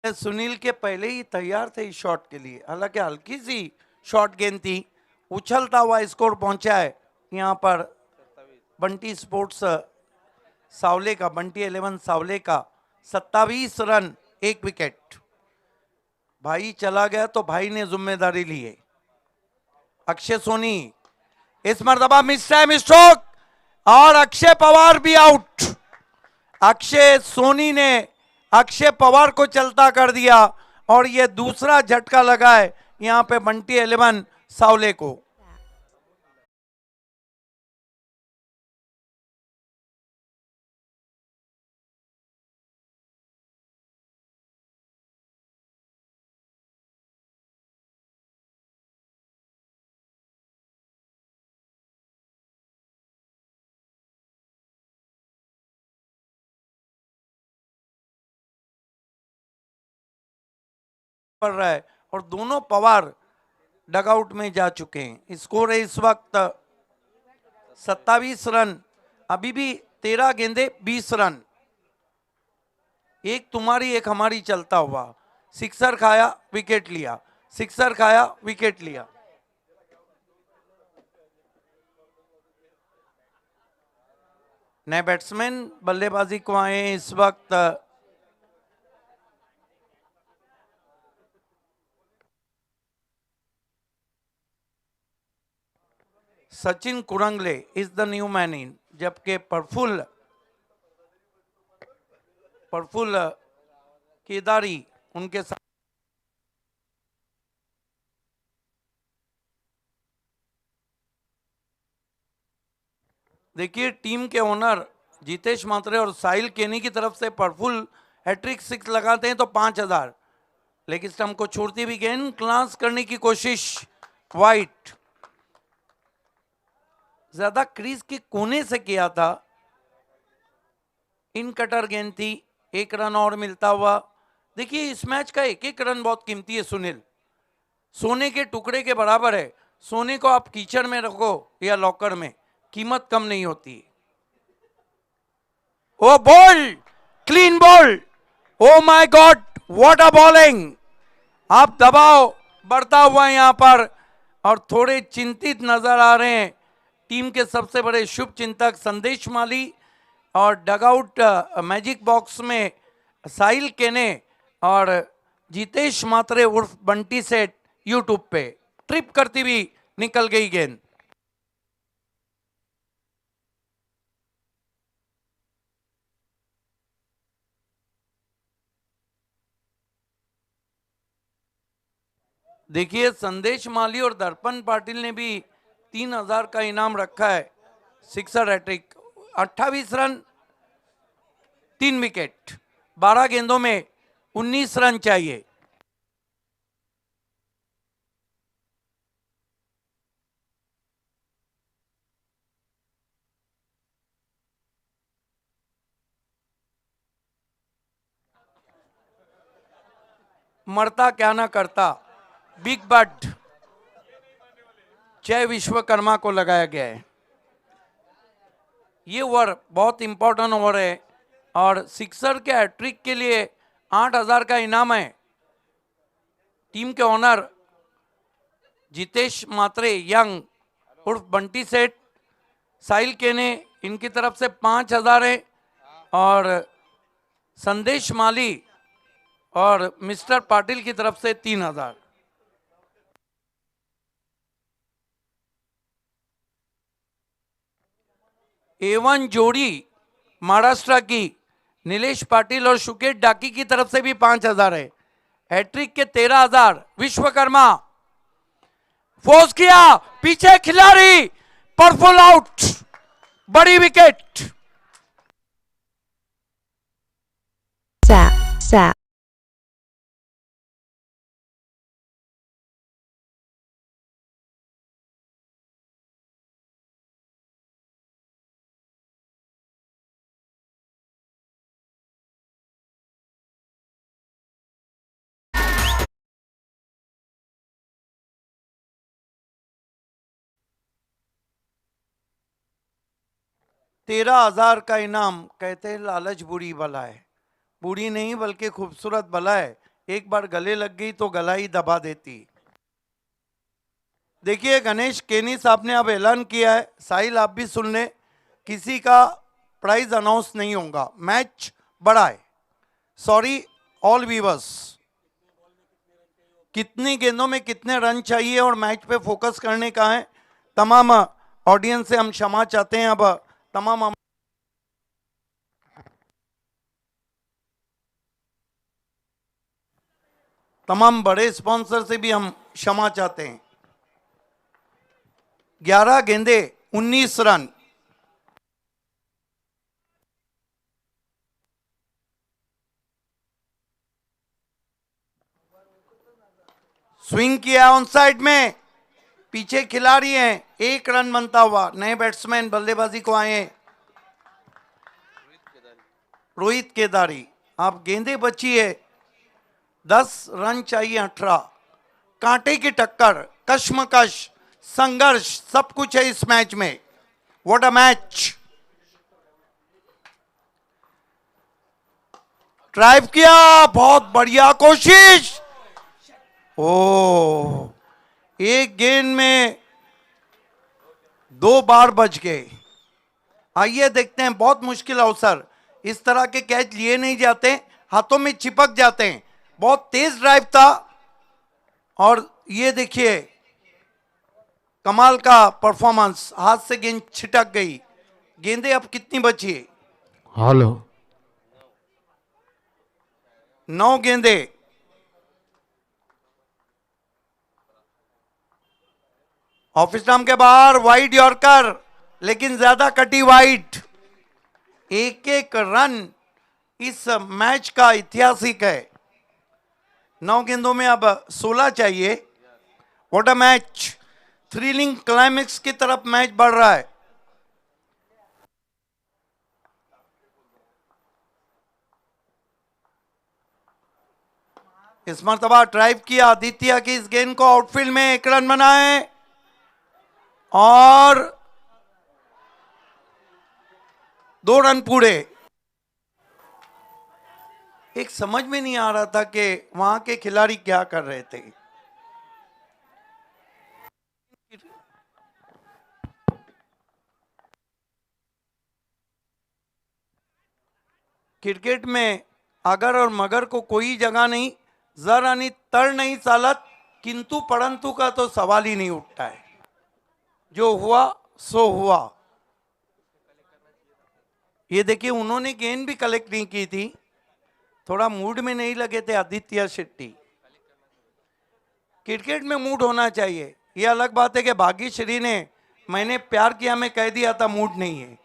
सुनील के पहले ही तैयार थे इस शॉट के लिए, हालांकि हल्की सी शॉट गेंद थी, उछलता हुआ स्कोर पहुंचा है यहां पर बंटी स्पोर्ट्स सावले का, बंटी 11 सावले का 27 रन 1 विकेट। भाई चला गया तो भाई ने जिम्मेदारी ली है। अक्षय सोनी इस मर्तबा मिस टाइम स्ट्रोक और अक्षय पवार भी आउट। अक्षय सोनी ने अक्षय पवार को चलता कर दिया और यह दूसरा झटका लगा है यहां पे बंटी 11 सावले को। पड़ रहा है और दोनों पवार डगआउट में जा चुके हैं। स्कोर है इस वक्त 27 रन, अभी भी 13 गेंदे 20 रन, एक तुम्हारी एक हमारी चलता हुआ। सिक्सर खाया विकेट लिया, सिक्सर खाया विकेट लिया। नए बैट्समैन बल्लेबाजी को आए इस वक्त Sachin Kurangale is the new man in, जबकि प्रफुल्ल केदारी उनके साथ। देखिए टीम के ओनर जितेश मात्रे और साहिल केनी की तरफ से प्रफुल्ल हैट्रिक 6 लगाते हैं तो 5,000, लेकिन स्टंप को छोड़ती भी गेंद क्लास करने की कोशिश, वाइट, ज्यादा क्रीज के कोने से किया था, इन कटर गेंद थी, 1 रन और मिलता हुआ। देखिए इस मैच का एक एक रन बहुत कीमती है सुनील, सोने के टुकड़े के बराबर है। सोने को आप कीचड़ में रखो या लॉकर में, कीमत कम नहीं होती। Oh ball, clean ball, oh my God what a bowling. आप दबाव बढ़ता हुआ यहां पर और थोड़े चिंतित नजर आ रहे हैं टीम के सबसे बड़े शुभ चिंतक संदेश माली और डगआउट मैजिक बॉक्स में साहिल केने और जितेश मात्रे उर्फ बंटी सेठ यूट्यूब पे ट्रिप करती हुई निकल गई गेंद। देखिए संदेश माली और दर्पण पाटिल ने भी 3,000 का इनाम रखा है। सिक्सर हैट्रिक, 28 रन 3 विकेट, 12 गेंदों में 19 रन चाहिए। मरता क्या ना करता, बिग बट जय विश्वकर्मा को लगाया गया है। ये ओवर बहुत इंपॉर्टेंट ओवर है और सिक्सर के हैट्रिक के लिए 8,000 का इनाम है। टीम के ओनर जितेश मात्रे यंग उर्फ बंटी सेठ, साहिल केने इनकी तरफ से 5,000 है और संदेश माली और मिस्टर पाटिल की तरफ से 3,000। A1 जोड़ी महाराष्ट्र की नीलेश पाटिल और सुकेश डाकी की तरफ से भी 5,000 है। हैट्रिक के 13,000 विश्वकर्मा, फोर्स किया, पीछे खिलाड़ी, प्रफुल्ल आउट, बड़ी विकेट।
Sap.
तेरह 13,000 का इनाम। कहते हैं लालच बुरी बला है। बुरी नहीं बल्कि खूबसूरत बला है। एक बार गले लग गई तो गला ही दबा देती। देखिए गणेश केनी साहब ने अब ऐलान किया है, साहिल आप भी सुन लें, किसी का प्राइज अनाउंस नहीं होगा। मैच बड़ा है। Sorry all viewers. कितनी गेंदों में कितने रन चाहिए और मैच पे फोकस करने का है। तमाम ऑडियंस से हम क्षमा चाहते हैं। अब तमाम बड़े स्पॉन्सर से भी हम क्षमा चाहते हैं। 11 गेंदे 19 रन। स्विंग किया ऑन साइड में, पीछे खिलाड़ी हैं। 1 रन बनता हुआ नए बैट्समैन बल्लेबाजी को आए हैं। रोहित केदारी। आप गेंदे बची है 10 रन चाहिए 18। कांटे की टक्कर, कश्मकश, संघर्ष सब कुछ है इस मैच में। What a match. ड्राइव किया, बहुत बढ़िया कोशिश। ओ, एक गेंद में 2 बार बच गए। आइए देखते हैं, बहुत मुश्किल अवसर। इस तरह के कैच लिए नहीं जाते, हाथों में चिपक जाते हैं। बहुत तेज ड्राइव था और ये देखिए कमाल का परफॉर्मेंस। हाथ से गेंद छिटक गई। गेंदें अब कितनी बची है?
हेलो
9 गेंदे। ऑफिस नाम के बाहर वाइड यॉर्कर, लेकिन ज्यादा कटी वाइड। एक एक रन इस मैच का ऐतिहासिक है। 9 गेंदों में अब 16 चाहिए। What a match. Thrilling climax की तरफ मैच बढ़ रहा है। इस मरतबा ड्राइव किया आदित्य की इस गेंद को आउटफील्ड में, 1 रन बनाए और 2 रन पूरे। एक समझ में नहीं आ रहा था कि वहां के खिलाड़ी क्या कर रहे थे। क्रिकेट में अगर और मगर को कोई जगह नहीं, जरा नहीं तर नहीं चालत, किंतु परंतु का तो सवाल ही नहीं उठता है। जो हुआ सो हुआ। ये देखिए उन्होंने गेंद भी कलेक्ट नहीं की थी। थोड़ा मूड में नहीं लगे थे आदित्य शेट्टी। क्रिकेट में मूड होना चाहिए। ये अलग बात है कि भाग्यश्री ने मैंने प्यार किया मैं कह दिया था मूड नहीं है।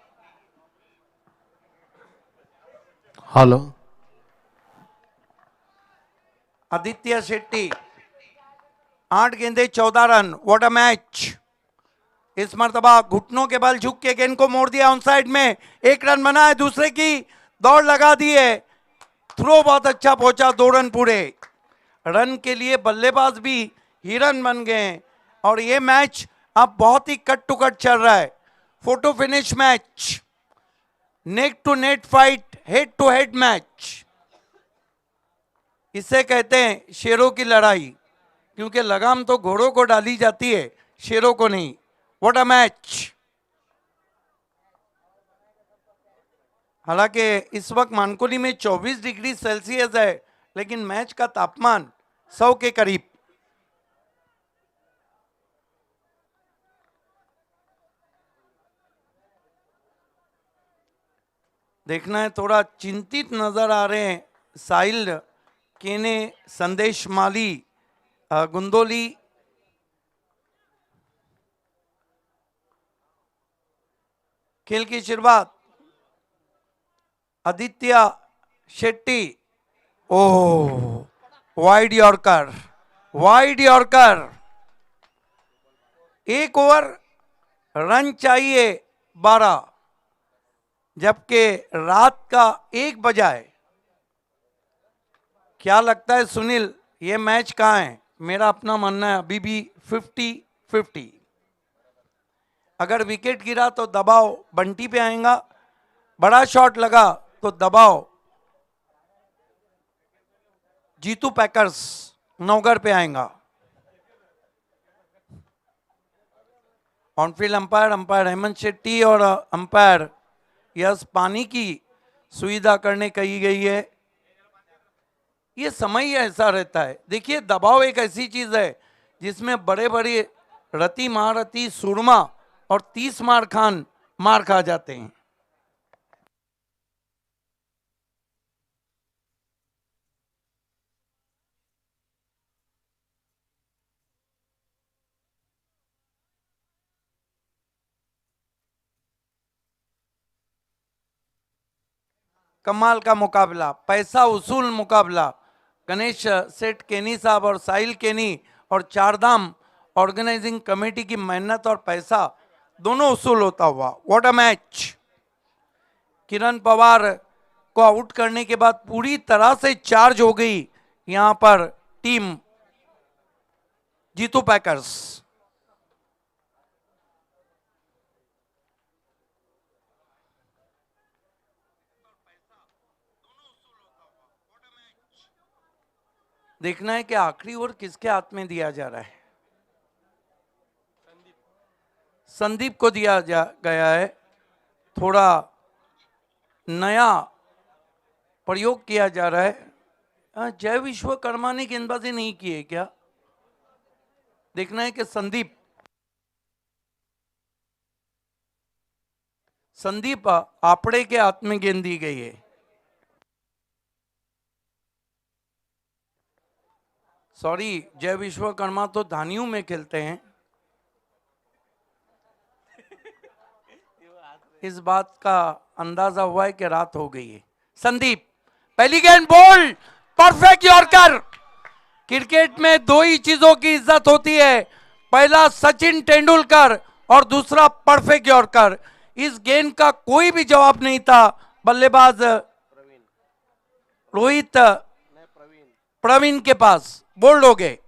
हेलो
आदित्य शेट्टी 8 गेंदे 14 रन। What a match. इस मरतबा घुटनों के बल झुक के गेंद को मोड़ दिया ऑन साइड में। 1 रन बना है, दूसरे की दौड़ लगा दी है। थ्रो बहुत अच्छा पहुंचा, 2 रन पूरे। रन के लिए बल्लेबाज भी हिरन बन गए हैं और ये मैच अब बहुत ही कट टू कट चल रहा है। Photo finish match, neck to net fight, head to head match. इसे कहते हैं शेरों की लड़ाई, क्योंकि लगाम तो घोड़ों को डाली जाती है, शेरों को नहीं। What a match. हालांकि इस वक्त मानकोली में 24 डिग्री सेल्सियस है, लेकिन मैच का तापमान 100 के करीब। देखना है, थोड़ा चिंतित नजर आ रहे हैं साहिल केने, संदेश माली, गुंदोली। खेल की शुरुआत आदित्य शेट्टी, ओह वाइड यॉर्कर, वाइड यॉर्कर। एक ओवर रन चाहिए 12, जबकि रात का 1 बजा है। क्या लगता है सुनील, ये मैच कहाँ है? मेरा अपना मानना है अभी भी 50-50। अगर विकेट गिरा तो दबाव बंटी पे आएगा, बड़ा शॉट लगा तो दबाव जीतू पैकर्स नौगर पे आएगा। ऑनफील्ड अंपायर हेमंत शेट्टी और अंपायर यस पानी की सुविधा करने कही गई है। ये समय ही ऐसा रहता है। देखिए, दबाव एक ऐसी चीज है जिसमें बड़े बड़े रति महारथी सुरमा और 30 मार खान मार खा जाते हैं। कमाल का मुकाबला, पैसा उसूल मुकाबला। गणेश सेठ केनी साहब और साहिल केनी और चारधाम ऑर्गेनाइजिंग कमेटी की मेहनत और पैसा दोनों उसूल होता हुआ। What a match. Kiran Pawar को आउट करने के बाद पूरी तरह से चार्ज हो गई यहां पर टीम जीतू पैकर्स। देखना है कि आखिरी ओवर किसके हाथ में दिया जा रहा है। संदीप को दिया गया है। थोड़ा नया प्रयोग किया जा रहा है। जय विश्वकर्मा ने गेंदबाजी नहीं की है क्या? देखना है कि संदीप आपड़े के हाथ में गेंद दी गई है। सॉरी, जय विश्वकर्मा तो धानियों में खेलते हैं। इस बात का अंदाजा हुआ है कि रात हो गई है। संदीप पहली गेंद बोल्ड, परफेक्ट यॉर्कर। क्रिकेट में दो ही चीजों की इज्जत होती है, पहला सचिन तेंदुलकर और दूसरा परफेक्ट यॉर्कर। इस गेंद का कोई भी जवाब नहीं था। बल्लेबाज रोहित प्रवीण के पास बोल्ड हो गए।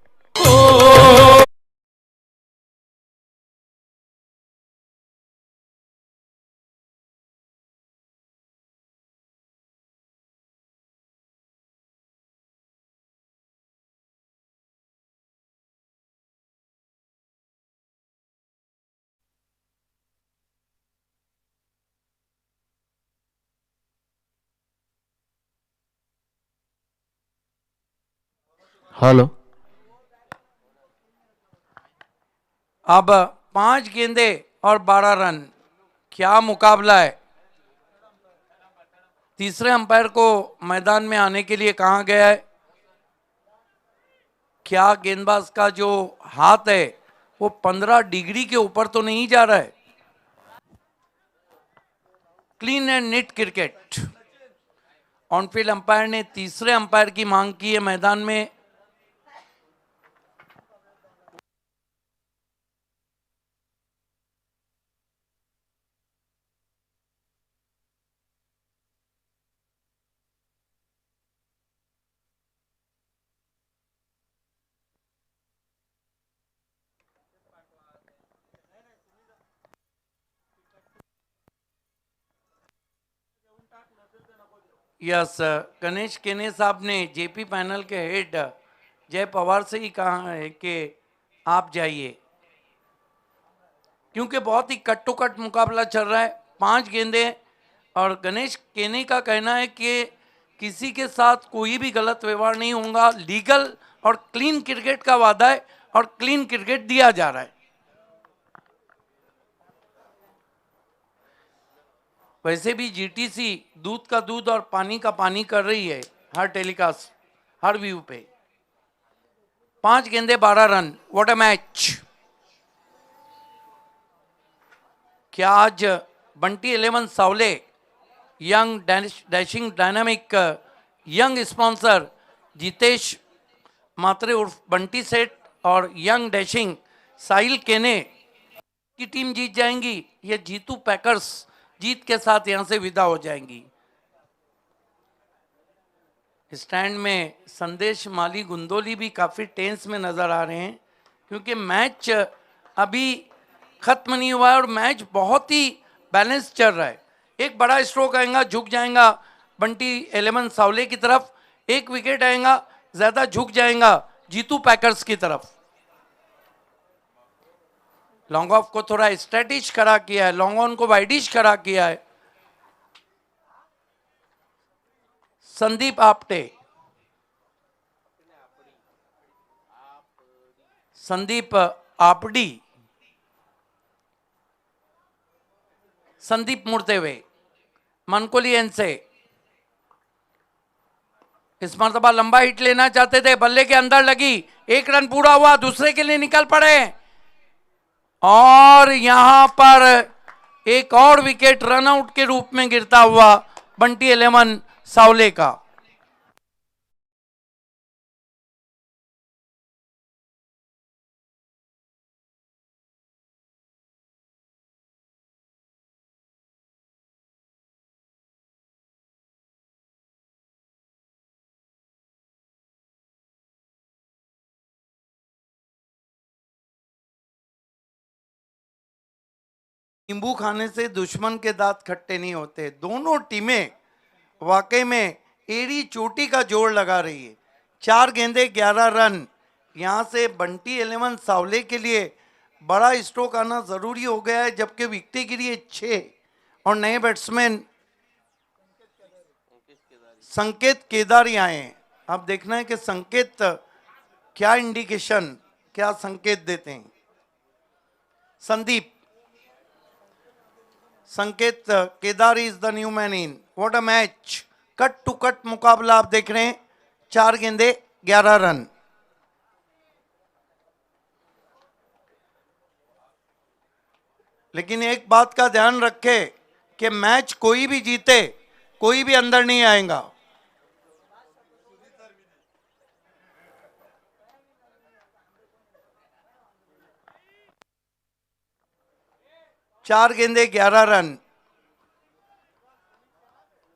हेलो।
अब 5 गेंदे और 12 रन। क्या मुकाबला है। तीसरे अंपायर को मैदान में आने के लिए कहा गया है। क्या गेंदबाज का जो हाथ है वो 15 डिग्री के ऊपर तो नहीं जा रहा है। Clean and neat cricket. On field umpire ने तीसरे अंपायर की मांग की है मैदान में। यस, गणेश केने साहब ने जेपी पैनल के हेड जय पवार से ही कहा है कि आप जाइए, क्योंकि बहुत ही कट टू कट मुकाबला चल रहा है। 5 गेंदे और गणेश केने का कहना है कि किसी के साथ कोई भी गलत व्यवहार नहीं होगा। लीगल और क्लीन क्रिकेट का वादा है और क्लीन क्रिकेट दिया जा रहा है। वैसे भी जीटीसी दूध का दूध और पानी का पानी कर रही है हर टेलीकास्ट, हर व्यू पे। 5 गेंदे 12 रन। What a match. क्या आज Bunty 11 Savle, young dashing dynamic young sponsor Jitesh Mhatre उर्फ बंटी सेठ और यंग डैशिंग साहिल केने की टीम जीत जाएंगी। ये जीतू पैकर्स जीत के साथ यहां से विदा हो जाएंगी। स्टैंड में संदेश माली गुंदोली भी काफ़ी टेंस में नज़र आ रहे हैं, क्योंकि मैच अभी खत्म नहीं हुआ है और मैच बहुत ही बैलेंस चल रहा है। एक बड़ा स्ट्रोक आएगा, झुक जाएगा बंटी 11 सावले की तरफ, एक विकेट आएगा ज़्यादा झुक जाएगा जीतू पैकर्स की तरफ। लॉन्ग ऑफ को थोड़ा स्ट्रेटिश करा किया है, लॉन्ग ऑन को वाइडिश करा किया है। संदीप आप्टे, संदीप आपडी, संदीप मुर्तेवे मनकोलियन से इस मरतबा लंबा हिट लेना चाहते थे, बल्ले के अंदर लगी, एक रन पूरा हुआ, दूसरे के लिए निकल पड़े और यहां पर एक और विकेट रनआउट के रूप में गिरता हुआ बंटी 11 सावले का। नींबू खाने से दुश्मन के दांत खट्टे नहीं होते। दोनों टीमें वाकई में एड़ी चोटी का जोड़ लगा रही है। 4 गेंदे 11 रन, यहाँ से बंटी 11 सावले के लिए बड़ा स्ट्रोक आना जरूरी हो गया है, जबकि विकेट गिरी 6 और नए बैट्समैन संकेत केदारी आए हैं। अब देखना है कि संकेत क्या इंडिकेशन, क्या संकेत देते हैं। Sanket Kedari is the new man in. What a match, cut to cut मुकाबला आप देख रहे हैं। 4 गेंदे 11 रन। लेकिन एक बात का ध्यान रखे कि मैच कोई भी जीते, कोई भी अंदर नहीं आएगा। चार गेंदे 11 रन।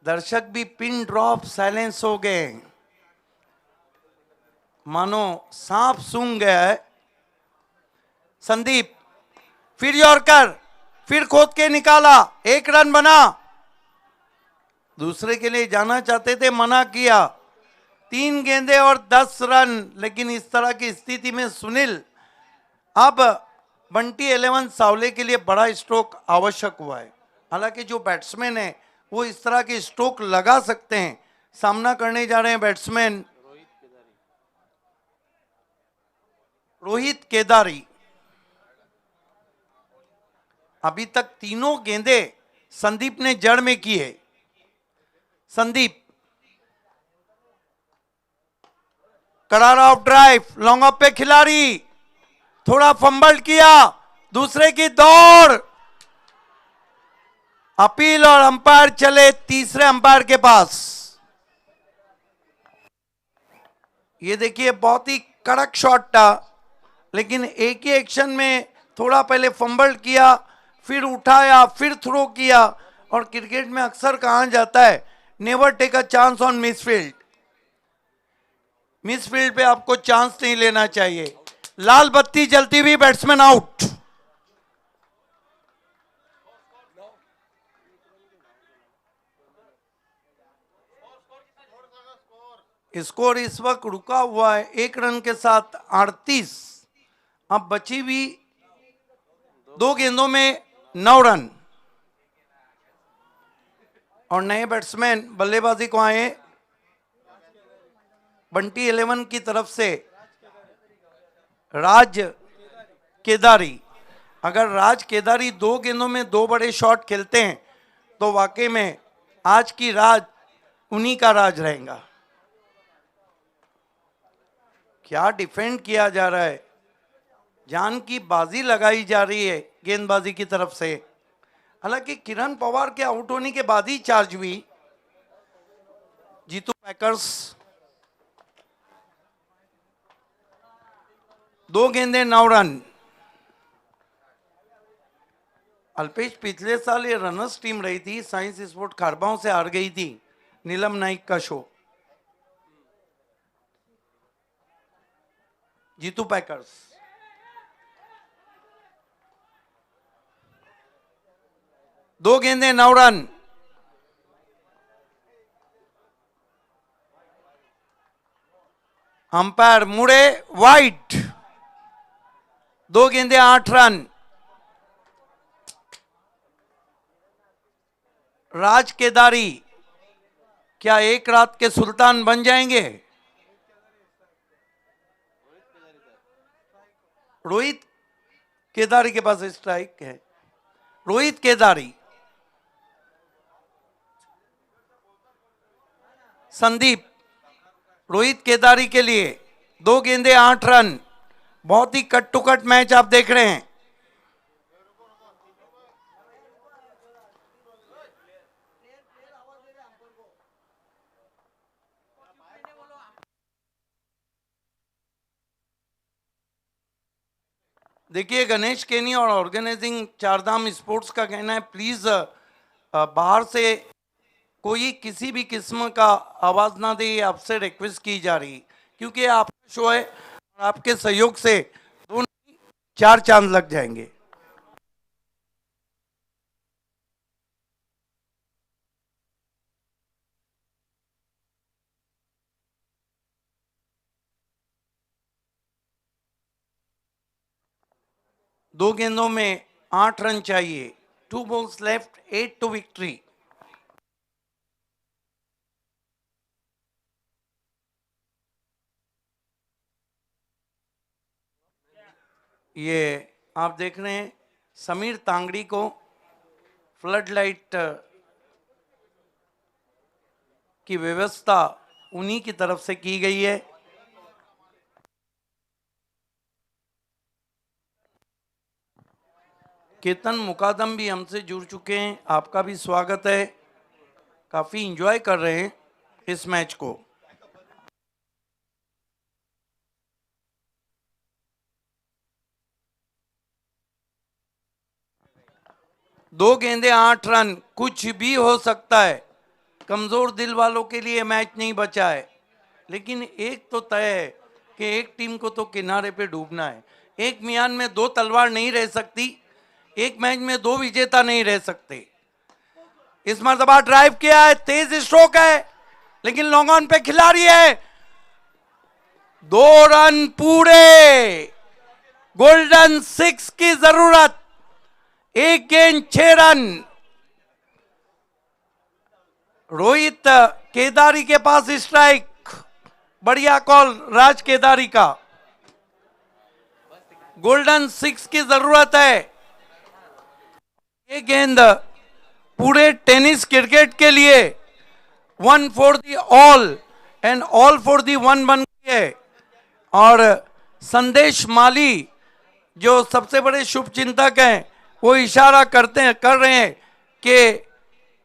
दर्शक भी पिन ड्रॉप साइलेंस हो गए, मानो सांप सूंघ गया है। संदीप फिर यॉर्कर, फिर खोद के निकाला, 1 रन बना। दूसरे के लिए जाना चाहते थे, मना किया। 3 गेंदे और 10 रन। लेकिन इस तरह की स्थिति में सुनील, अब बंटी 11 सावले के लिए बड़ा स्ट्रोक आवश्यक हुआ है। हालांकि जो बैट्समैन है वो इस तरह के स्ट्रोक लगा सकते हैं। सामना करने जा रहे हैं बैट्समैन रोहित केदारी। अभी तक तीनों गेंदे संदीप ने जड़ में की है। संदीप करारा ऑफ ड्राइव, लॉन्ग ऑफ पे खिलाड़ी थोड़ा फंबल किया, दूसरे की दौड़, अपील और अंपायर चले तीसरे अंपायर के पास। ये देखिए बहुत ही कड़क शॉट था, लेकिन एक ही एक्शन में थोड़ा पहले फंबल किया, फिर उठाया, फिर थ्रो किया। और क्रिकेट में अक्सर कहा जाता है never take a chance on misfield. Misfield पे आपको चांस नहीं लेना चाहिए। लाल बत्ती जलती हुई, बैट्समैन आउट। स्कोर इस वक्त रुका हुआ है 1 रन के साथ 38। अब बची हुई 2 गेंदों में 9 रन। और नए बैट्समैन बल्लेबाजी को आए बंटी 11 की तरफ से राज केदारी। अगर राज केदारी 2 गेंदों में 2 बड़े शॉट खेलते हैं तो वाकई में आज की राज उन्हीं का राज रहेगा। क्या डिफेंड किया जा रहा है, जान की बाजी लगाई जा रही है गेंदबाजी की तरफ से। हालांकि किरण पवार के आउट होने के बाद ही चार्ज हुई। जीतू पैकर्स 2 गेंदें 9 रन। अल्पेश, पिछले साल ये रनर्स टीम रही थी, साइंस स्पोर्ट खारबाओं से हार गई थी नीलम नाइक का शो। जीतू पैकर्स 2 गेंदें 9 रन। अंपायर मुड़े, वाइट। 2 गेंदें 8 रन। राज केदारी क्या एक रात के सुल्तान बन जाएंगे? रोहित केदारी के पास स्ट्राइक है। रोहित केदारी, संदीप, रोहित केदारी के लिए 2 गेंदें 8 रन। बहुत ही कट टू कट मैच आप देख रहे हैं। देखिए, गणेश केनी और ऑर्गेनाइजिंग चारधाम स्पोर्ट्स का कहना है प्लीज बाहर से कोई किसी भी किस्म का आवाज ना दे, ये आपसे रिक्वेस्ट की जा रही, क्योंकि आपका शो है और आपके सहयोग से दोनों 4 चांद लग जाएंगे। दो गेंदों में 8 रन चाहिए। 2 balls लेफ्ट, 8 to victory। ये आप देख रहे हैं समीर तांगड़ी को फ्लड लाइट की व्यवस्था उन्हीं की तरफ से की गई है। केतन मुकादम भी हमसे जुड़ चुके हैं, आपका भी स्वागत है। काफी एंजॉय कर रहे हैं इस मैच को। दो गेंदें 8 रन, कुछ भी हो सकता है। कमजोर दिल वालों के लिए मैच नहीं बचा है, लेकिन एक तो तय है कि एक टीम को तो किनारे पे डूबना है। एक मियान में 2 तलवार नहीं रह सकती, एक मैच में 2 विजेता नहीं रह सकते। इस मरतबा ड्राइव किया है, तेज स्ट्रोक है, लेकिन लॉन्ग ऑन पे खिलाड़ी है। 2 रन पूरे, गोल्डन 6 की जरूरत। 1 गेंद 6 रन। रोहित केदारी के पास स्ट्राइक, बढ़िया कॉल राज केदारी का। गोल्डन 6 की जरूरत है। ये गेंद पूरे टेनिस क्रिकेट के लिए 1 for the all and all for the 1 बन गई है। और संदेश माली जो सबसे बड़े शुभ चिंतक हैं, वो इशारा कर रहे हैं कि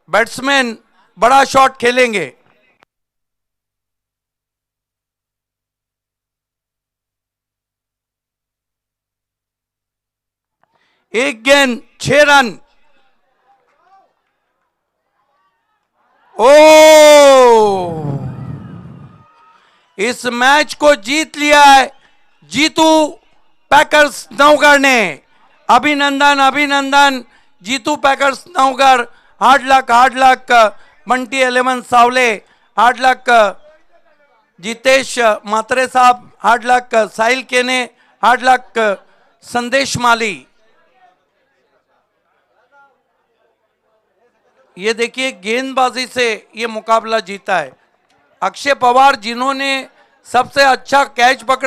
बैट्समैन बड़ा शॉट खेलेंगे। एक गेंद 6 रन। ओ, इस मैच को जीत लिया है जीतू पैकर्स नवगढ़ ने। अभिनंदन अभिनंदन Jitu packers Navgadh. Hard luck Bunty 11 Savle, hard luck Jitesh Mhatre साहब, हार्ड लक साहिल केने, हार्ड लक संदेश माली। ये देखिए गेंदबाजी से ये मुकाबला जीता है अक्षय पवार, जिन्होंने सबसे अच्छा कैच पकड़ा।